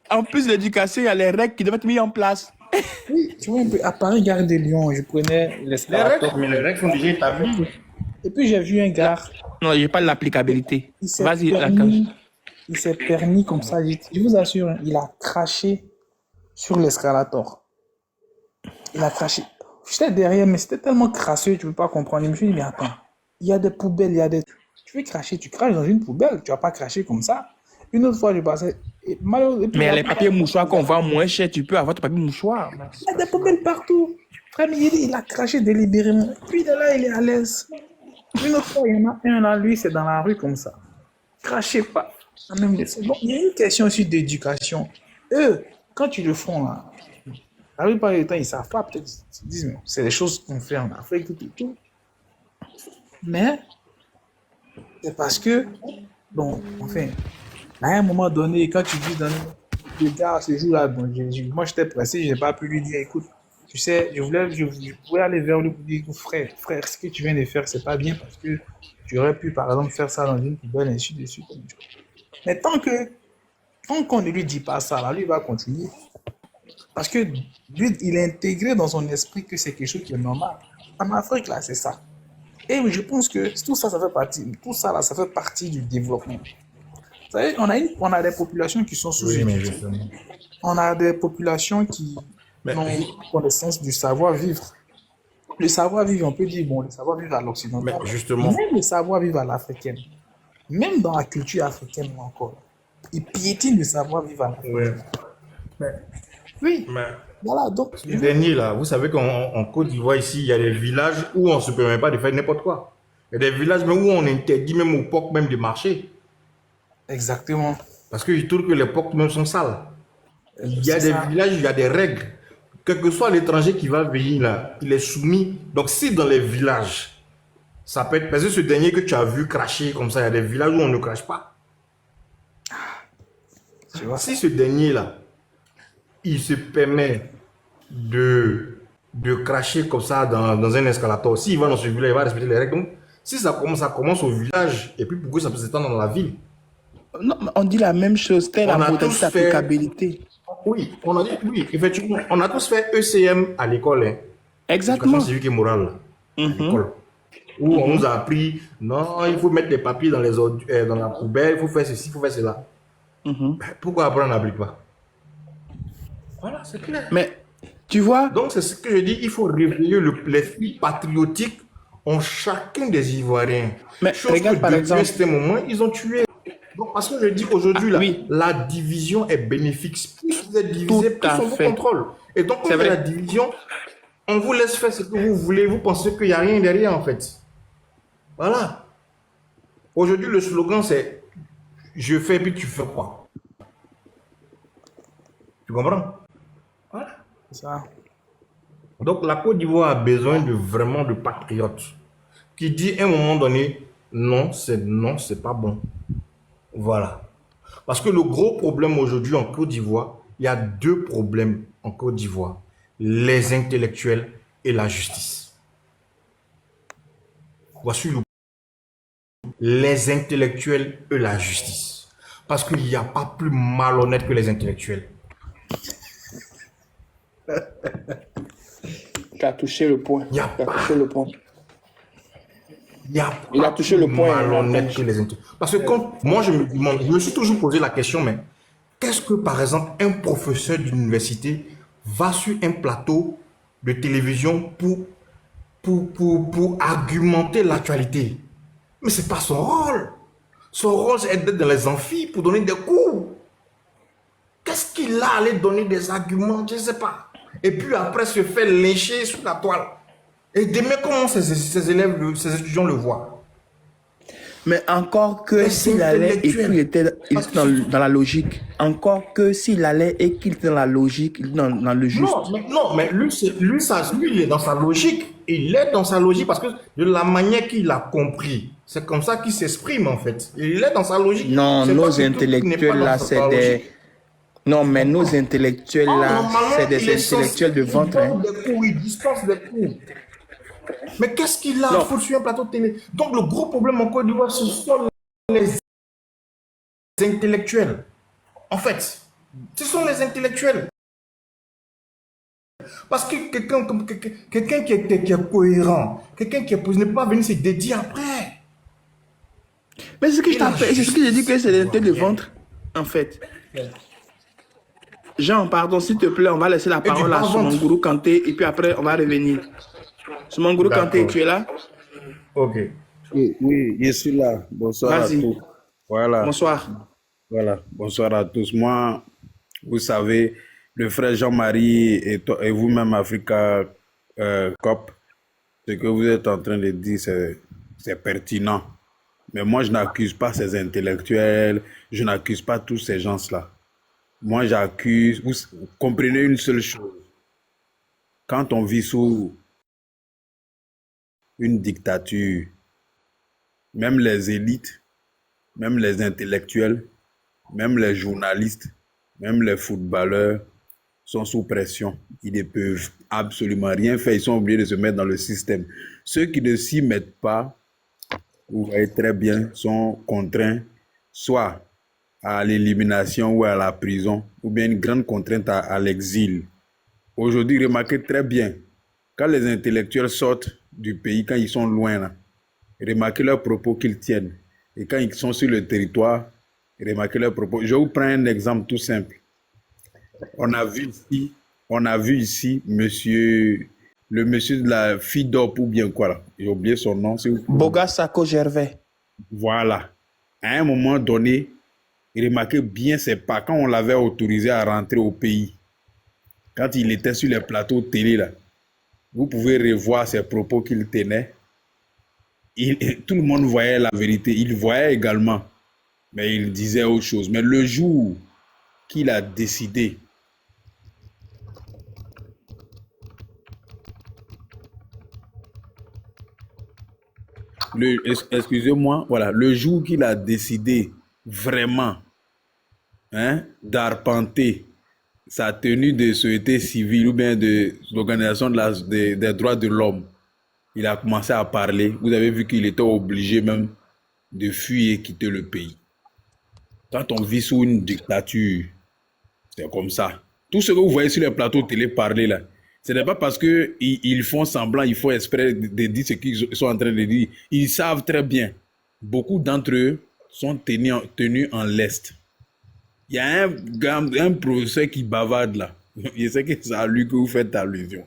en plus de l'éducation, il y a les règles qui doivent être mises en place. Oui, tu vois un peu, à Paris-Gare des Lions, je prenais l'escalator. Mais les règles sont déjà établies. Et puis j'ai vu un gars. Non, il n'y a pas de l'applicabilité. Vas-y, il s'est permis comme ça, je vous assure, il a craché sur l'escalator. Il a craché. J'étais derrière, mais c'était tellement crasseux, tu ne peux pas comprendre. Je me suis dit, mais attends, il y a des poubelles, il y a des... Tu veux cracher, tu craches dans une poubelle, tu ne vas pas cracher comme ça. Une autre fois, je passais... Mais les papiers mouchoirs qu'on vend moins cher, tu peux avoir ton papier mouchoir. Il y a des poubelles partout. Frère, il a craché délibérément. Puis de là, il est à l'aise. Une autre fois, il y en a un là, lui, c'est dans la rue comme ça. Crachez pas. Même donc, il y a une question aussi d'éducation. Eux, quand ils le font là, la plupart du temps, ils ne savent pas, peut-être, ils se disent, mais c'est des choses qu'on fait en Afrique, tout. Mais, c'est parce que, bon, enfin, à un moment donné, quand tu dis dans le gars, ce jour-là, bon, moi j'étais pressé, je n'ai pas pu lui dire, écoute, Tu sais, je pouvais aller vers lui pour dire, frère, ce que tu viens de faire, c'est pas bien parce que tu aurais pu, par exemple, faire ça dans une poubelle, ainsi de suite. Mais tant qu'on ne lui dit pas ça, là, lui va continuer. Parce que lui, il est intégré dans son esprit que c'est quelque chose qui est normal. En Afrique, là, c'est ça. Et je pense que tout ça, tout ça, là, ça fait partie du développement. Vous savez, on a des populations qui sont Oui, mais sous-éduquées. justement. On a des populations qui Mais, n'ont pas connaissance du savoir-vivre. Le savoir-vivre, on peut dire, bon, le savoir-vivre à mais l'occidental, justement, même le savoir-vivre à l'africaine, même dans la culture africaine ou encore, il piétine le savoir-vivre à ouais. l'africaine. Mais, Oui, mais voilà, donc, le dernier là, vous savez qu'en Côte d'Ivoire ici, il y a des villages où on ne se permet pas de faire n'importe quoi. Il y a des villages même où on interdit même aux porcs même de marcher. exactement, Parce qu'ils trouvent que les porcs même sont sales. Il y a c'est des ça. villages, il y a des règles. Quel que soit l'étranger qui va venir là, il est soumis. Donc si dans les villages, ça peut être... Parce que ce dernier que tu as vu cracher comme ça, il y a des villages où on ne crache pas. Tu vois. Si ce dernier là, il se permet de cracher comme ça dans un escalator, s'il va dans ce village, il va respecter les règles. Donc, si ça commence au village, et puis pourquoi ça peut s'étendre dans la ville? Non, mais on dit la même chose, telle On la a modalité tous fait... d'applicabilité. Oui, on a dit, oui, effectivement, on a tous fait ECM à l'école, hein, Exactement. éducation civique et morale, à l'école, où on nous a appris, non, il faut mettre les papiers dans dans la poubelle, il faut faire ceci, il faut faire cela. Ben, pourquoi après on n'applique pas? Voilà, c'est clair. Mais tu vois, Donc c'est ce que je dis, il faut réveiller l'esprit patriotique en chacun des Ivoiriens. mais Chose regarde que par depuis un exemple, certain moment, ils ont tué. Donc parce que je dis aujourd'hui, là, oui, la division est bénéfique. Plus vous êtes tout divisé, plus à on vous fait, contrôle. Et donc quand c'est il y a la vrai. division, on vous laisse faire ce que vous voulez, vous pensez qu'il n'y a rien derrière en fait. Voilà. Aujourd'hui, le slogan c'est je fais puis tu fais quoi. Tu comprends? Voilà. C'est ça. Donc la Côte d'Ivoire a besoin de vraiment de patriotes qui dit à un moment donné non, c'est pas bon. Voilà. Parce que le gros problème aujourd'hui en Côte d'Ivoire, il y a deux problèmes en Côte d'Ivoire, les intellectuels et la justice. Voici les intellectuels et la justice. Parce qu'il n'y a pas plus malhonnête que les intellectuels. Tu as touché le point. Il n'y a Tu as pas, touché le point. il y a Il a pas touché plus le point, malhonnête que les intellectuels. Parce que quand moi je me demande, je me suis toujours posé la question, mais qu'est-ce que par exemple un professeur d'université va sur un plateau de télévision pour argumenter l'actualité? Mais ce n'est pas son rôle. Son rôle, c'est d'être dans les amphis pour donner des cours. Qu'est-ce qu'il a à aller donner des arguments? Je ne sais pas. Et puis après se faire lyncher sur la toile. Et demain, comment ces élèves, ces étudiants le voient? Mais encore que Les s'il allait et qu'il intellectuels. était Parce que dans la logique, encore que s'il allait et qu'il était dans la logique, dans le juste. non, mais lui, il est dans sa logique. Il est dans sa logique parce que de la manière qu'il a compris, c'est comme ça qu'il s'exprime en fait. Il est dans sa logique. Non, C'est pas nos quelqu'un qui n'est pas intellectuels dans là, sa c'est logique. des... Non, mais nos intellectuels Oh, là, normalement, c'est des il est censé, intellectuels de il ventre. donne Hein. des cours, il dispense des cours. Mais qu'est-ce qu'il a à Non, foutre sur un plateau de télé? Donc le gros problème en Côte d'Ivoire, ce sont les intellectuels. En fait, ce sont les intellectuels. Parce que quelqu'un qui est cohérent, quelqu'un qui est posé, ne peut pas venir se dédier après. mais c'est ce que je Et la t'appelle, c'est ce que j'ai dit que justice c'est des têtes de ivoirienne. ventre, en fait. Jean, pardon, s'il te plaît, on va laisser la Et du parole à bas-ventre. Soumanguru Kanté et puis après, on va revenir. Soumanguru Kanté, D'accord. tu es là? Ok. Oui, oui, je suis là. Bonsoir à Vas-y. tous. Voilà, Bonsoir. voilà. Bonsoir à tous. Moi, vous savez, le frère Jean-Marie et vous-même, Africa COP, ce que vous êtes en train de dire, c'est pertinent. Mais moi, je n'accuse pas ces intellectuels, je n'accuse pas tous ces gens-là. Moi, j'accuse, vous comprenez une seule chose. Quand on vit sous une dictature, même les élites, même les intellectuels, même les journalistes, même les footballeurs sont sous pression. Ils ne peuvent absolument rien faire. Ils sont obligés de se mettre dans le système. Ceux qui ne s'y mettent pas, vous voyez très bien, sont contraints soit à l'élimination ou à la prison, ou bien une grande contrainte à l'exil. Aujourd'hui, remarquez très bien, quand les intellectuels sortent du pays, quand ils sont loin, là, remarquez leurs propos qu'ils tiennent. Et quand ils sont sur le territoire, remarquez leurs propos. Je vous prends un exemple tout simple. On a vu ici le monsieur de la FIDOP ou bien quoi là. J'ai oublié son nom. Boga Sako Gervais. Voilà. À un moment donné, remarquez bien ses pas. Quand on l'avait autorisé à rentrer au pays, quand il était sur les plateaux télé là, vous pouvez revoir ses propos qu'il tenait. Tout le monde voyait la vérité. Il voyait également, mais il disait autre chose. Mais le jour qu'il a décidé excusez-moi, voilà, le jour qu'il a décidé vraiment d'arpenter sa tenue de société civile ou bien de l'organisation des droits de l'homme, il a commencé à parler. Vous avez vu qu'il était obligé même de fuir et quitter le pays. Quand on vit sous une dictature, c'est comme ça. Tout ce que vous voyez sur les plateaux télé parler là, ce n'est pas parce qu'ils font semblant, ils font exprès de dire ce qu'ils sont en train de dire. Ils savent très bien. Beaucoup d'entre eux sont tenus en lest. Il y a un professeur qui bavarde là. Je sais que c'est à lui que vous faites allusion.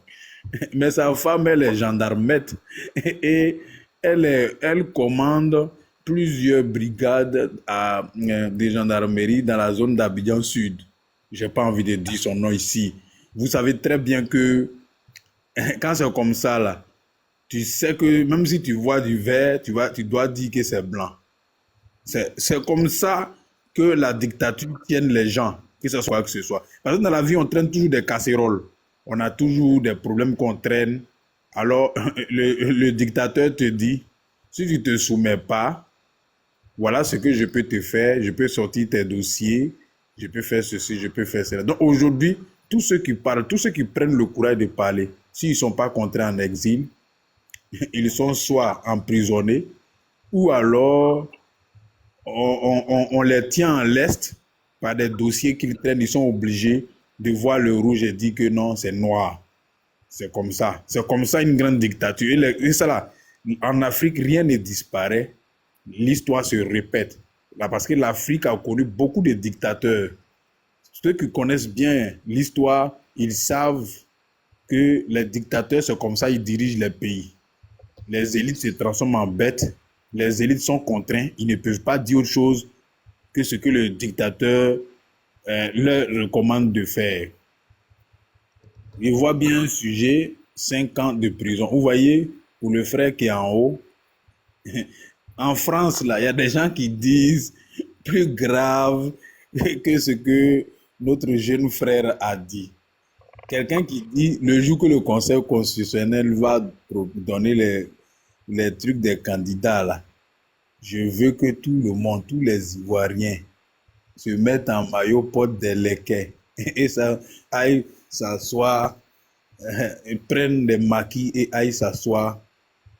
Mais sa femme, elle est gendarmette et elle commande plusieurs brigades de gendarmerie dans la zone d'Abidjan Sud. Je n'ai pas envie de dire son nom ici. Vous savez très bien que quand c'est comme ça, là, tu sais que même si tu vois du vert, tu dois dire que c'est blanc. C'est comme ça que la dictature tienne les gens, que ce soit que ce soit. Parce que dans la vie, on traîne toujours des casseroles. On a toujours des problèmes qu'on traîne. Alors, le dictateur te dit, si tu ne te soumets pas, voilà ce que je peux te faire. Je peux sortir tes dossiers. Je peux faire ceci, je peux faire cela. Donc aujourd'hui, tous ceux qui parlent, tous ceux qui prennent le courage de parler, s'ils ne sont pas contraints en exil, ils sont soit emprisonnés ou alors on les tient en lest par des dossiers qu'ils traînent. Ils sont obligés de voir le rouge et dire que non, c'est noir. C'est comme ça. C'est comme ça une grande dictature. Et ça là, en Afrique, rien ne disparaît. L'histoire se répète. Là, parce que l'Afrique a connu beaucoup de dictateurs. Ceux qui connaissent bien l'histoire, ils savent que les dictateurs, c'est comme ça, ils dirigent les pays. Les élites se transforment en bêtes. Les élites sont contraints. Ils ne peuvent pas dire autre chose que ce que le dictateur leur recommande de faire. Je vois bien un sujet, 5 ans de prison. Vous voyez, pour le frère qui est en haut, en France, là, il y a des gens qui disent plus grave que ce que notre jeune frère a dit. Quelqu'un qui dit, le jour que le Conseil constitutionnel va donner les trucs des candidats, là, je veux que tout le monde, tous les Ivoiriens, se mettent en maillot, portent des léquets, et ça aille s'asseoir, prennent des maquis et aille s'asseoir,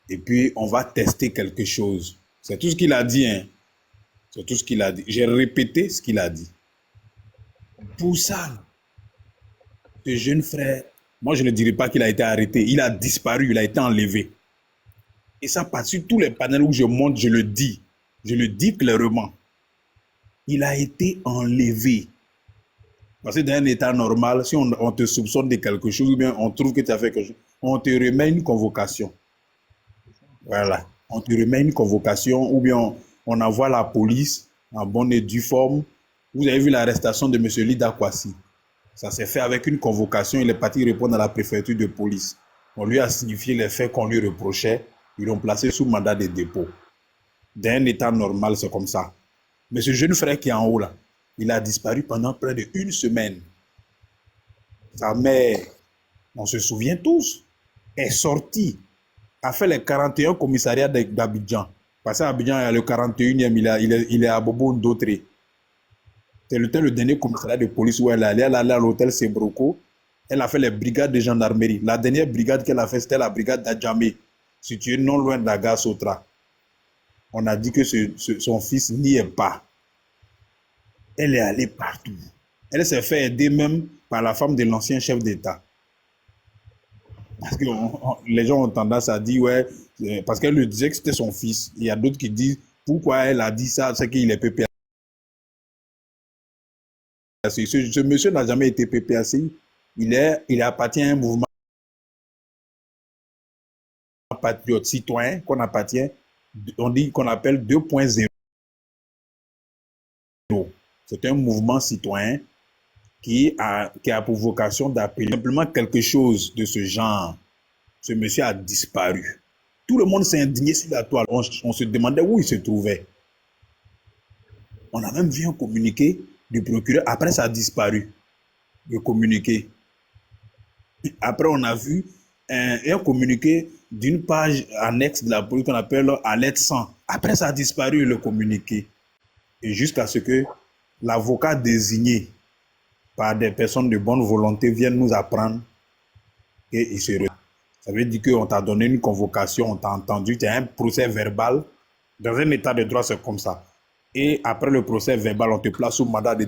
et puis on va tester quelque chose. C'est tout ce qu'il a dit, hein. C'est tout ce qu'il a dit. J'ai répété ce qu'il a dit. Pour ça, ce jeune frère, moi je ne dirais pas qu'il a été arrêté, il a disparu, il a été enlevé. Et ça passe sur tous les panels où je monte, je le dis clairement. Il a été enlevé. Parce que dans un état normal, si on te soupçonne de quelque chose, ou bien on trouve que tu as fait quelque chose, on te remet une convocation. Voilà. On te remet une convocation, ou bien on envoie la police en bonne et due forme. Vous avez vu l'arrestation de M. Lida Kwasi. Ça s'est fait avec une convocation. Il est parti répondre à la préfecture de police. On lui a signifié les faits qu'on lui reprochait. Ils l'ont placé sous mandat de dépôt. Dans un état normal, c'est comme ça. Mais ce jeune frère qui est en haut là, il a disparu pendant près d'1 semaine. Sa mère, on se souvient tous, est sortie, a fait les 41 commissariats d'Abidjan. Parce qu'à Abidjan, il y a le 41e, il est à Bobo Ndotré. C'est le dernier commissariat de police où elle est allée à l'hôtel Sebroko. Elle a fait les brigades de gendarmerie. La dernière brigade qu'elle a fait, c'était la brigade d'Adjamé, située non loin de la gare Sotra. On a dit que son fils n'y est pas. Elle est allée partout. Elle s'est fait aider même par la femme de l'ancien chef d'État. Parce que les gens ont tendance à dire, ouais, parce qu'elle lui disait que c'était son fils. Il y a d'autres qui disent, pourquoi elle a dit ça, c'est qu'il est PPAC. Ce monsieur n'a jamais été PPAC. Il appartient à un mouvement patriote citoyen qu'on appartient, on dit qu'on appelle 2.0. C'est un mouvement citoyen qui a pour vocation d'appeler simplement quelque chose de ce genre. Ce monsieur a disparu. Tout le monde s'est indigné sur la toile. On se demandait où il se trouvait. On a même vu un communiqué du procureur. Après, ça a disparu. Le communiqué. Après, on a vu un communiqué d'une page annexe de la police qu'on appelle Alerte 100. Après, ça a disparu, le communiqué. Et jusqu'à ce que l'avocat désigné par des personnes de bonne volonté vienne nous apprendre et il se retire. Ça veut dire qu'on t'a donné une convocation, on t'a entendu, tu as un procès verbal. Dans un état de droit, c'est comme ça. Et après le procès verbal, on te place sous mandat de